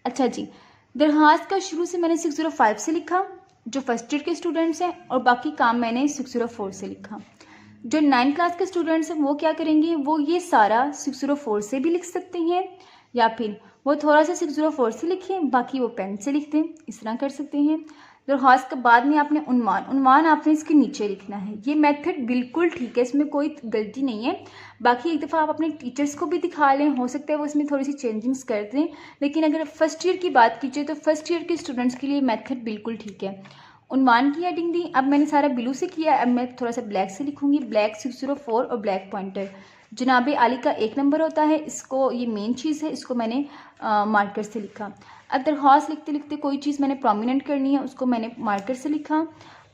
अच्छा जी, दरख्वास्त का शुरू से मैंने 605 से लिखा जो फर्स्ट ईयर के स्टूडेंट्स हैं, और बाकी काम मैंने 604 से लिखा। जो 9th क्लास के स्टूडेंट्स हैं वो क्या करेंगे, वो ये सारा 604 से भी लिख सकते हैं या फिर वो थोड़ा सा 604 से लिखें, बाकी वो पेन से लिख दें, इस तरह कर सकते हैं। दरख्वास्त के बाद में आपने उन्वान आपने इसके नीचे लिखना है। ये मेथड बिल्कुल ठीक है, इसमें कोई गलती नहीं है। बाकी एक दफ़ा आप अपने टीचर्स को भी दिखा लें, हो सकता है वो इसमें थोड़ी सी चेंजिंग्स कर दें, लेकिन अगर फर्स्ट ईयर की बात कीजिए तो फर्स्ट ईयर के स्टूडेंट्स के लिए मेथड बिल्कुल ठीक है। उन्वान की हेडिंग दी, अब मैंने सारा ब्लू से किया, अब मैं थोड़ा सा ब्लैक से लिखूँगी। ब्लैक 604 और ब्लैक पॉइंटर जनाब आली का 1 नंबर होता है, इसको ये मेन चीज़ है, इसको मैंने मार्कर से लिखा। अब दरख्वास्त लिखते लिखते कोई चीज़ मैंने प्रोमिनेंट करनी है, उसको मैंने मार्कर से लिखा।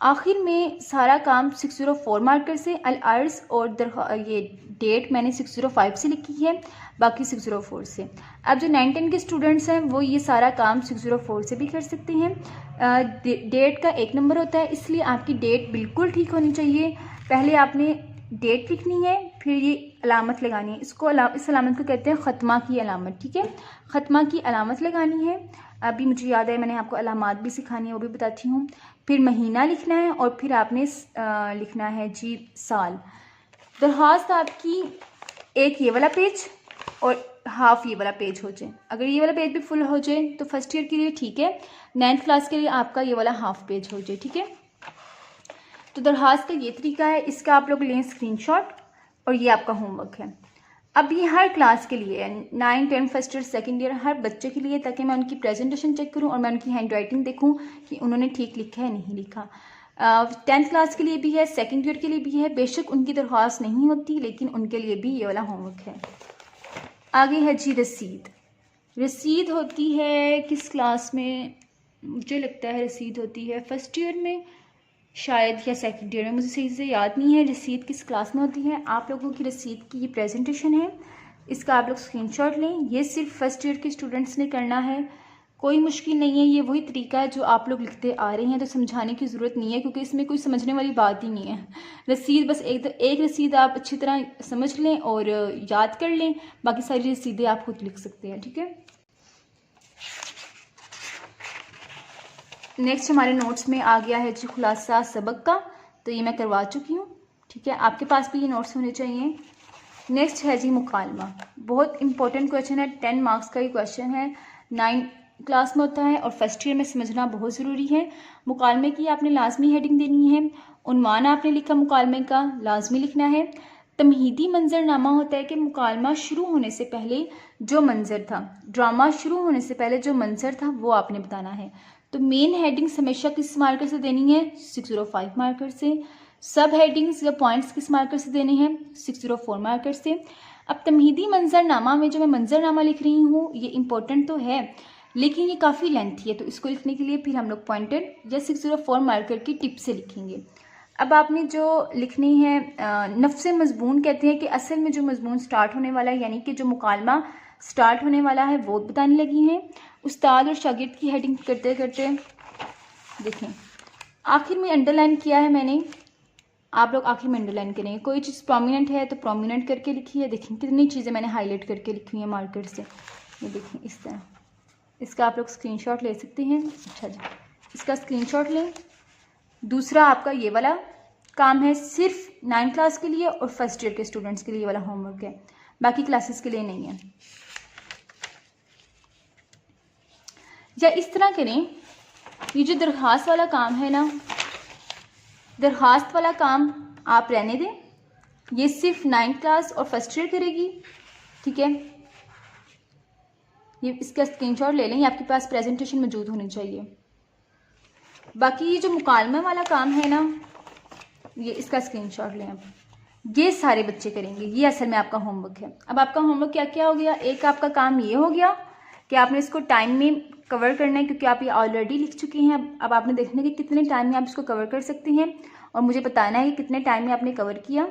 आखिर में सारा काम 604 मार्कर से, अल अर्ज़ और ये डेट मैंने 605 से लिखी है, बाकी 604 से। अब जो 9-10 के स्टूडेंट्स हैं वो ये सारा काम 604 से भी कर सकते हैं। डेट का 1 नंबर होता है, इसलिए आपकी डेट बिल्कुल ठीक होनी चाहिए। पहले आपने डेट लिखनी है, फिर ये अलामत लगानी है, इस अलामत को कहते हैं ख़त्मा की अलामत, ठीक है। ख़त्मा की अलामत लगानी है। अभी मुझे याद है मैंने आपको अलामात भी सिखानी है, वो भी बताती हूँ। फिर महीना लिखना है और फिर आपने लिखना है जी साल। दरख्वास्त आपकी एक ये वाला पेज और हाफ ये वाला पेज हो जाए। अगर ये वाला पेज भी फुल हो जाए तो फर्स्ट ईयर के लिए ठीक है, 9th क्लास के लिए आपका ये वाला हाफ पेज हो जाए, ठीक है। तो दरख्वास्त का ये तरीका है, इसका आप लोग लें स्क्रीनशॉट और ये आपका होमवर्क है। अब ये हर क्लास के लिए है, 9, 10 फर्स्ट ईयर सेकेंड ईयर हर बच्चे के लिए, ताकि मैं उनकी प्रेजेंटेशन चेक करूं और मैं उनकी हैंड राइटिंग देखूं कि उन्होंने ठीक लिखा है नहीं लिखा। 10th क्लास के लिए भी है, सेकेंड ईयर के लिए भी है। बेशक उनकी दरख्वास्त नहीं होती, लेकिन उनके लिए भी ये वाला होमवर्क है। आगे है जी रसीद। रसीद होती है किस क्लास में? मुझे लगता है रसीद होती है फर्स्ट ईयर में शायद, या सेकंड ईयर में, मुझे सही से याद नहीं है रसीद किस क्लास में होती है। आप लोगों की रसीद की ये प्रेजेंटेशन है, इसका आप लोग स्क्रीनशॉट लें। ये सिर्फ फर्स्ट ईयर के स्टूडेंट्स ने करना है, कोई मुश्किल नहीं है। ये वही तरीका है जो आप लोग लिखते आ रहे हैं, तो समझाने की ज़रूरत नहीं है, क्योंकि इसमें कोई समझने वाली बात ही नहीं है। रसीद बस एक रसीद आप अच्छी तरह समझ लें और याद कर लें, बाकी सारी रसीदें आप खुद लिख सकते हैं, ठीक है। नेक्स्ट हमारे नोट्स में आ गया है जी खुलासा सबक का, तो ये मैं करवा चुकी हूँ, ठीक है। आपके पास भी ये नोट्स होने चाहिए। नेक्स्ट है जी मुकालमा। बहुत इंपॉर्टेंट क्वेश्चन है, 10 मार्क्स का ये क्वेश्चन है, 9 क्लास में होता है और फर्स्ट ईयर में समझना बहुत ज़रूरी है। मुकालमे की आपने लाजमी हेडिंग देनी है। उन्वान आपने लिखा मुकालमे का, लाजमी लिखना है। तमहीदी मंजरनामा होता है कि मुकालमा शुरू होने से पहले जो मंजर था, ड्रामा शुरू होने से पहले जो मंजर था वो आपने बताना है। तो मेन हेडिंग्स हमेशा किस मार्कर से देनी है? 605 मार्कर से। सब हेडिंग्स या पॉइंट्स किस मार्कर से देने हैं? 604 मार्कर से। अब तमहीदी मंजरनामा में जो मैं मंजरनामा लिख रही हूँ ये इंपॉर्टेंट तो है, लेकिन ये काफ़ी लेंथी है, तो इसको लिखने के लिए फिर हम लोग पॉइंटेड या 604 मार्कर की टिप से लिखेंगे। अब आपने जो लिखनी है नफ्से मजबून कहते हैं कि असल में जो मजबून स्टार्ट होने वाला है, यानी कि जो मुकालमा स्टार्ट होने वाला है वो बताने लगी हैं। उस्ताद और शागिर्द की हेडिंग करते करते देखें आखिर में अंडरलाइन किया है मैंने, आप लोग आखिर में अंडरलाइन करेंगे। कोई चीज़ प्रोमिनेंट है तो प्रोमिनेंट करके लिखी है। देखें कितनी चीज़ें मैंने हाईलाइट करके लिखी हुई हैं मार्कर से, ये देखें इस तरह। इसका आप लोग स्क्रीनशॉट ले सकते हैं। अच्छा जी, इसका स्क्रीनशॉट लें। दूसरा आपका ये वाला काम है सिर्फ 9 क्लास के लिए और फर्स्ट ईयर के स्टूडेंट्स के लिए वाला होमवर्क है, बाकी क्लासेस के लिए नहीं है। या इस तरह करें, ये जो दरख्वास्त वाला काम है ना, दरख्वास्त वाला काम आप रहने दें, ये सिर्फ 9 क्लास और फर्स्ट ईयर करेगी, ठीक है। ये इसका स्क्रीनशॉट ले लें, ये आपके पास प्रेजेंटेशन मौजूद होनी चाहिए। बाकी ये जो मुकालमा वाला काम है ना, ये इसका स्क्रीनशॉट लें आप, ये सारे बच्चे करेंगे, ये असल में आपका होमवर्क है। अब आपका होमवर्क क्या क्या हो गया? एक आपका काम ये हो गया कि आपने इसको टाइम में कवर करना है, क्योंकि आप ये ऑलरेडी लिख चुके हैं। अब आपने देखना है कि कितने टाइम में आप इसको कवर कर सकते हैं और मुझे बताना है कि कितने टाइम में आपने कवर किया।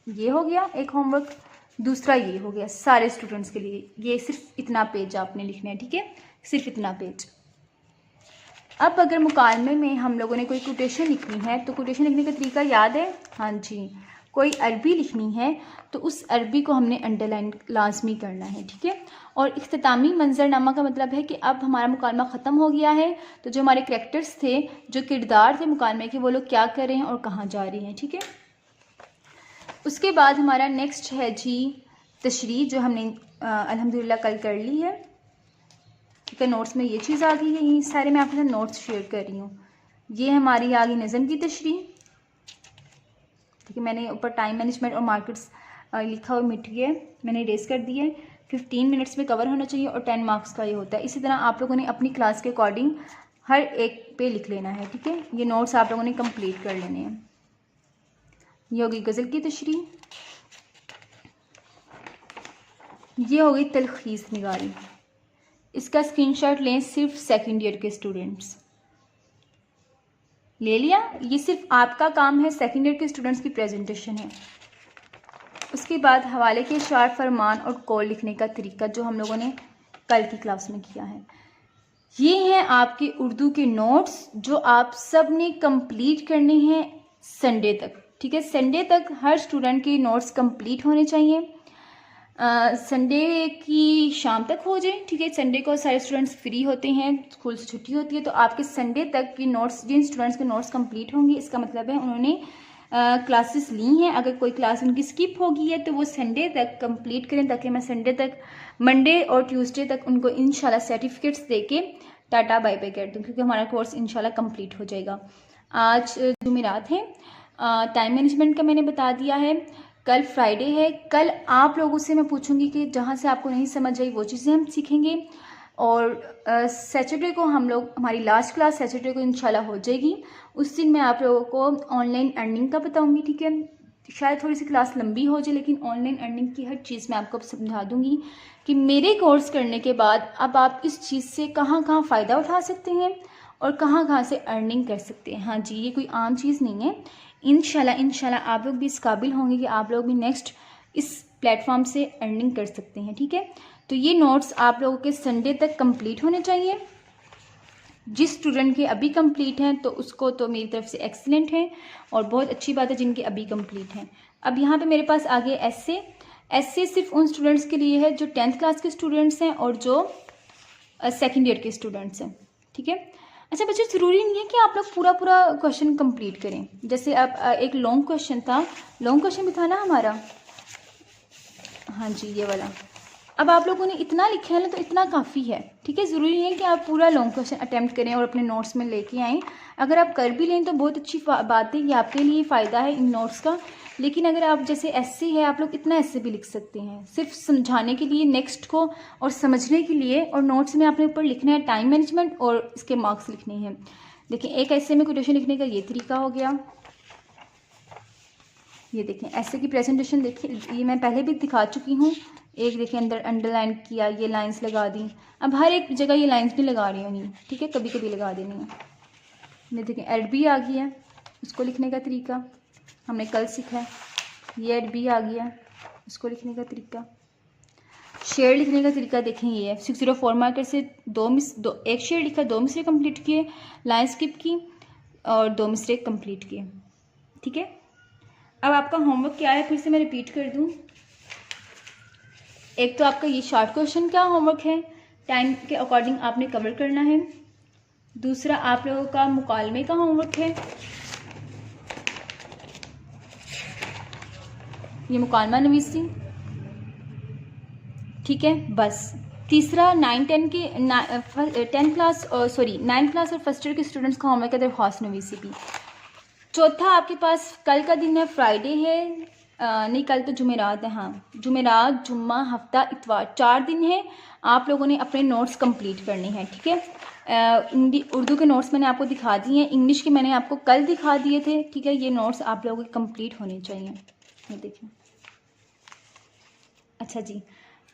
ये हो गया एक होमवर्क। दूसरा ये हो गया सारे स्टूडेंट्स के लिए, ये सिर्फ इतना पेज आपने लिखना है, ठीक है, सिर्फ इतना पेज। अब अगर मुकालमे में हम लोगों ने कोई कोटेशन लिखनी है, तो कोटेशन लिखने का तरीका याद है? हाँ जी, कोई अरबी लिखनी है तो उस अरबी को हमने अंडरलाइन लाजमी करना है, ठीक है। और इख्तितामी मंजरनामा का मतलब है कि अब हमारा मुकालमा ख़त्म हो गया है, तो जो हमारे करैक्टर्स थे, जो किरदार थे मुकालमे के, वो लोग क्या कर रहे हैं और कहाँ जा रहे हैं, ठीक है। उसके बाद हमारा नेक्स्ट है जी तशरीह, जो हमने अल्हम्दुलिल्लाह कल कर ली है। ठीक है। नोट्स में ये चीज़ आ गई है, ये सारे मैं आपके साथ नोट्स शेयर कर रही हूँ। ये हमारी आ गई नज़म की तशरीह, ठीक है। मैंने ऊपर टाइम मैनेजमेंट और मार्केट्स लिखा हुआ मिट गया, मैंने इरेज कर दिया है। 15 मिनट्स में कवर होना चाहिए और 10 मार्क्स का ये होता है। इसी तरह आप लोगों ने अपनी क्लास के अकॉर्डिंग हर एक पे लिख लेना है, ठीक है। ये नोट्स आप लोगों ने कंप्लीट कर लेने हैं। ये होगी गज़ल की तशरीह, ये हो गई तलखीस निगारी। इसका स्क्रीनशॉट लें सिर्फ सेकंड ईयर के स्टूडेंट्स। ले लिया, ये सिर्फ आपका काम है, सेकंड ईयर के स्टूडेंट्स की प्रेजेंटेशन है। उसके बाद हवाले के शार्ट फरमान और कॉल लिखने का तरीका जो हम लोगों ने कल की क्लास में किया है। ये हैं आपके उर्दू के नोट्स जो आप सब ने कंप्लीट करने हैं संडे तक, ठीक है। संडे तक हर स्टूडेंट के नोट्स कंप्लीट होने चाहिए। संडे की शाम तक हो जाए, ठीक है। संडे को सारे स्टूडेंट्स फ्री होते हैं, स्कूल से छुट्टी होती है, तो आपके संडे तक की नोट्स, जिन स्टूडेंट्स के नोट्स कंप्लीट होंगे, इसका मतलब है उन्होंने क्लासेस ली हैं। अगर कोई क्लास उनकी स्किप हो गई है तो वो संडे तक कंप्लीट करें, ताकि मैं संडे तक, मंडे और ट्यूसडे तक उनको इंशाल्लाह सर्टिफिकेट्स देके टाटा बाय बाय कर दूँ, क्योंकि हमारा कोर्स इंशाल्लाह कंप्लीट हो जाएगा। आज जुमेरात है, टाइम मैनेजमेंट का मैंने बता दिया है। कल फ्राइडे है, कल आप लोगों से मैं पूछूंगी कि जहाँ से आपको नहीं समझ आई वो चीज़ें हम सीखेंगे। और सैटरडे को हम लोग, हमारी लास्ट क्लास सैटरडे को इंशाल्लाह हो जाएगी। उस दिन मैं आप लोगों को ऑनलाइन अर्निंग का बताऊंगी, ठीक है। शायद थोड़ी सी क्लास लंबी हो जाए, लेकिन ऑनलाइन अर्निंग की हर चीज़ मैं आपको समझा दूंगी कि मेरे कोर्स करने के बाद अब आप इस चीज़ से कहाँ कहाँ फ़ायदा उठा सकते हैं और कहाँ कहाँ से अर्निंग कर सकते हैं। हाँ जी, ये कोई आम चीज़ नहीं है। इंशाल्लाह आप लोग भी इस काबिल होंगे कि आप लोग भी नेक्स्ट इस प्लेटफॉर्म से अर्निंग कर सकते हैं, ठीक है। तो ये नोट्स आप लोगों के संडे तक कंप्लीट होने चाहिए। जिस स्टूडेंट के अभी कंप्लीट हैं तो उसको तो मेरी तरफ से एक्सीलेंट है, और बहुत अच्छी बात है जिनके अभी कंप्लीट हैं। अब यहाँ पे मेरे पास आ गया एस्से सिर्फ उन स्टूडेंट्स के लिए है जो 10th क्लास के स्टूडेंट्स हैं और जो सेकेंड ईयर के स्टूडेंट्स हैं, ठीक है। अच्छा बच्चों, ज़रूरी नहीं है कि आप लोग पूरा क्वेश्चन कंप्लीट करें। जैसे अब एक लॉन्ग क्वेश्चन था, लॉन्ग क्वेश्चन भी था ना हमारा, हाँ जी ये वाला। अब आप लोगों ने इतना लिखा है ना, तो इतना काफ़ी है, ठीक है। ज़रूरी नहीं है कि आप पूरा लॉन्ग क्वेश्चन अटैम्प्ट करें और अपने नोट्स में लेके आएँ। अगर आप कर भी लें तो बहुत अच्छी बात है, ये आपके लिए फ़ायदा है इन नोट्स का। लेकिन अगर आप जैसे एस्से है, आप लोग इतना एस्से भी लिख सकते हैं, सिर्फ समझाने के लिए नेक्स्ट को और समझने के लिए। और नोट्स में आपने ऊपर लिखना है टाइम मैनेजमेंट और इसके मार्क्स लिखने हैं। देखिए एक एस्से में क्वेश्चन लिखने का ये तरीका हो गया। ये देखें एस्से की प्रेजेंटेशन, देखिए ये मैं पहले भी दिखा चुकी हूँ। एक देखिए अंदर अंडरलाइन किया, ये लाइंस लगा दी। अब हर एक जगह ये लाइंस भी लगा रही होंगी, ठीक है, कभी कभी लगा देनी है। ये देखें एड बी आ गया, उसको लिखने का तरीका हमने कल सीखा है। ये एड बी आ गया, उसको लिखने का तरीका। शेयर लिखने का तरीका देखें ये है, 604 मार्कर से एक शेयर लिखा, 2 मिसरे कंप्लीट किए, लाइन स्किप की और 2 मिसरे कंप्लीट किए, ठीक है। अब आपका होमवर्क क्या है, फिर से मैं रिपीट कर दूं। एक तो आपका ये शॉर्ट क्वेश्चन का होमवर्क है, टाइम के अकॉर्डिंग आपने कवर करना है। दूसरा आप लोगों का मुकालमे का होमवर्क है, ये मुकालमा नवीसी, ठीक है बस। तीसरा 9th क्लास और फर्स्ट ईयर के स्टूडेंट्स का होमवर्क है दरख्वास्त नवीसी भी। चौथा आपके पास कल का दिन है, फ्राइडे है, नहीं कल तो जुमेरात है, हाँ जुमेरात, जुम्मा, हफ्ता, इतवार, 4 दिन है। आप लोगों ने अपने नोट्स कंप्लीट करने हैं, ठीक है। उर्दू के नोट्स मैंने आपको दिखा दिए हैं, इंग्लिश के मैंने आपको कल दिखा दिए थे, ठीक है। ये नोट्स आप लोगों के कंप्लीट होने चाहिए, ये देखिए। अच्छा जी,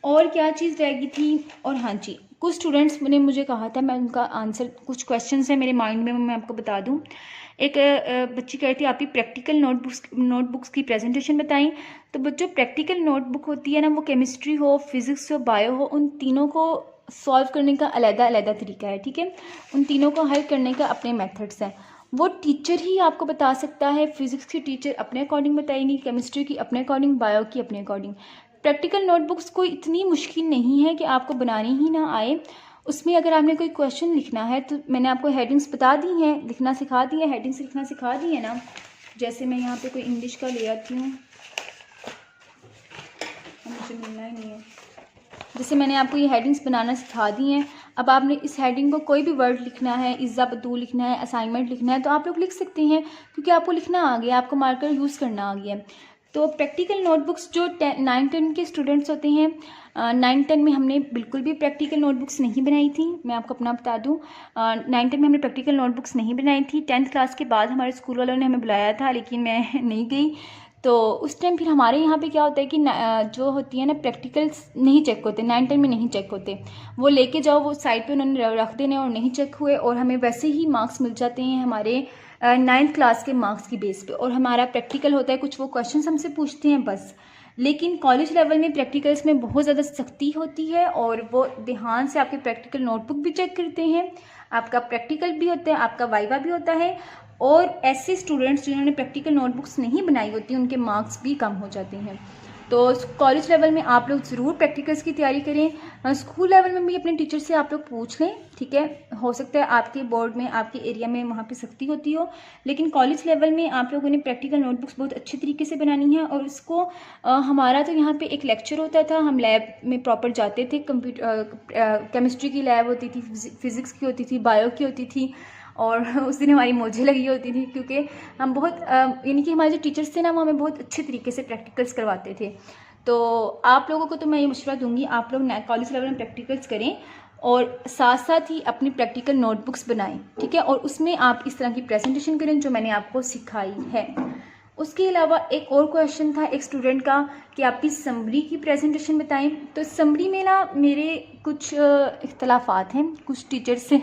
और क्या चीज़ रह गई थी, और हाँ जी कुछ स्टूडेंट्स ने मुझे कहा था, मैं उनका आंसर, कुछ क्वेश्चंस हैं मेरे माइंड में, मैं आपको बता दूं। एक बच्ची कह रही थी आपकी प्रैक्टिकल नोटबुक्स की प्रेजेंटेशन बताएं। तो बच्चों प्रैक्टिकल नोटबुक होती है ना, वो केमिस्ट्री हो, फिजिक्स हो, बायो हो, उन तीनों को सॉल्व करने का अलग तरीका है, ठीक है। उन तीनों को हल करने का अपने मेथड्स हैं, वो टीचर ही आपको बता सकता है। फिजिक्स की टीचर अपने अकॉर्डिंग बताएंगी, केमिस्ट्री की अपने अकॉर्डिंग, बायो की अपने अकॉर्डिंग। प्रैक्टिकल नोटबुक्स कोई इतनी मुश्किल नहीं है कि आपको बनानी ही ना आए। उसमें अगर आपने कोई क्वेश्चन लिखना है तो मैंने आपको हेडिंग्स बता दी हैं, लिखना सिखा दी है, हेडिंग्स लिखना सिखा दी है ना। जैसे मैं यहाँ पे कोई इंग्लिश का ले आती हूँ, मुझे मिलना ही नहीं है। जैसे मैंने आपको ये हेडिंग्स बनाना सिखा दी हैं, अब आपने इस हेडिंग को कोई भी वर्ड लिखना है, इज़्ज़ा बतूल लिखना है, असाइनमेंट लिखना है, तो आप लोग लिख सकते हैं क्योंकि आपको लिखना आ गया, आपको मार्कर यूज़ करना आ गया। तो प्रैक्टिकल नोटबुक्स जो 9-10 के स्टूडेंट्स होते हैं, 9-10 में हमने बिल्कुल भी प्रैक्टिकल नोटबुक्स नहीं बनाई थी। मैं आपको अपना बता दूं, 9-10 में हमने प्रैक्टिकल नोटबुक्स नहीं बनाई थी। 10th क्लास के बाद हमारे स्कूल वालों ने हमें बुलाया था, लेकिन मैं नहीं गई। तो उस टाइम फिर हमारे यहाँ पे क्या होता है कि जो होती है ना प्रैक्टिकल्स नहीं चेक होते, 9-10 में नहीं चेक होते। वो लेके जाओ, वो साइड पे उन्होंने रख देने और नहीं चेक हुए, और हमें वैसे ही मार्क्स मिल जाते हैं हमारे 9th क्लास के मार्क्स की बेस पे। और हमारा प्रैक्टिकल होता है, कुछ वो क्वेश्चन हमसे पूछते हैं बस। लेकिन कॉलेज लेवल में प्रैक्टिकल्स में बहुत ज़्यादा सख्ती होती है, और वो ध्यान से आपके प्रैक्टिकल नोटबुक भी चेक करते हैं, आपका प्रैक्टिकल भी होता है, आपका वाइवा भी होता है। और ऐसे स्टूडेंट्स जिन्होंने प्रैक्टिकल नोटबुक्स नहीं बनाई होती, उनके मार्क्स भी कम हो जाते हैं। तो कॉलेज लेवल में आप लोग ज़रूर प्रैक्टिकल्स की तैयारी करें। स्कूल लेवल में भी अपने टीचर से आप लोग पूछ लें, ठीक है। हो सकता है आपके बोर्ड में, आपके एरिया में वहाँ पे सख्ती होती हो, लेकिन कॉलेज लेवल में आप लोगों ने प्रैक्टिकल नोटबुक्स बहुत अच्छी तरीके से बनानी है। और इसको हमारा तो यहाँ पे एक लेक्चर होता था, हम लैब में प्रॉपर जाते थे। केमिस्ट्री की लैब होती थी, फिज़िक्स की होती थी, बायो की होती थी, और उस दिन हमारी मौजें लगी होती थी क्योंकि हम बहुत यानी कि हमारे जो टीचर्स थे ना, वो हमें बहुत अच्छे तरीके से प्रैक्टिकल्स करवाते थे। तो आप लोगों को तो मैं ये मशवरा दूंगी, आप लोग कॉलेज लेवल में प्रैक्टिकल्स करें और साथ साथ ही अपनी प्रैक्टिकल नोटबुक्स बनाएं, ठीक है। और उसमें आप इस तरह की प्रेजेंटेशन करें जो मैंने आपको सिखाई है। उसके अलावा एक और क्वेश्चन था एक स्टूडेंट का कि आपकी समरी की प्रेजेंटेशन बताएं। तो समरी में ना मेरे कुछ इख्तलाफात हैं कुछ टीचर से।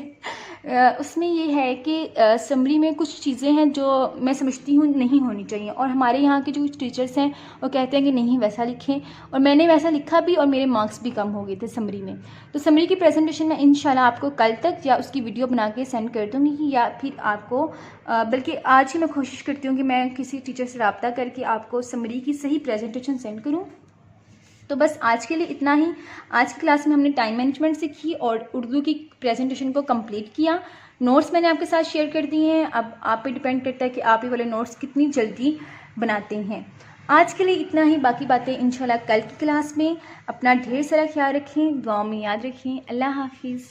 उसमें ये है कि समरी में कुछ चीज़ें हैं जो मैं समझती हूँ नहीं होनी चाहिए, और हमारे यहाँ के जो टीचर्स हैं वो कहते हैं कि नहीं वैसा लिखें, और मैंने वैसा लिखा भी और मेरे मार्क्स भी कम हो गए थे समरी में। तो समरी की प्रेजेंटेशन मैं इंशाल्लाह आपको कल तक या उसकी वीडियो बना के सेंड कर दूँगी, या फिर आपको बल्कि आज ही मैं कोशिश करती हूँ कि मैं किसी टीचर से रब्ता करके आपको समरी की सही प्रेजेंटेशन सेंड करूँ। तो बस आज के लिए इतना ही। आज की क्लास में हमने टाइम मैनेजमेंट सीखी और उर्दू की प्रेजेंटेशन को कंप्लीट किया। नोट्स मैंने आपके साथ शेयर कर दिए हैं, अब आप पे डिपेंड करता है कि आप ये वाले नोट्स कितनी जल्दी बनाते हैं। आज के लिए इतना ही, बाकी बातें इंशाल्लाह कल की क्लास में। अपना ढेर सारा ख्याल रखें, दुआ में याद रखें। अल्लाह हाफिज़।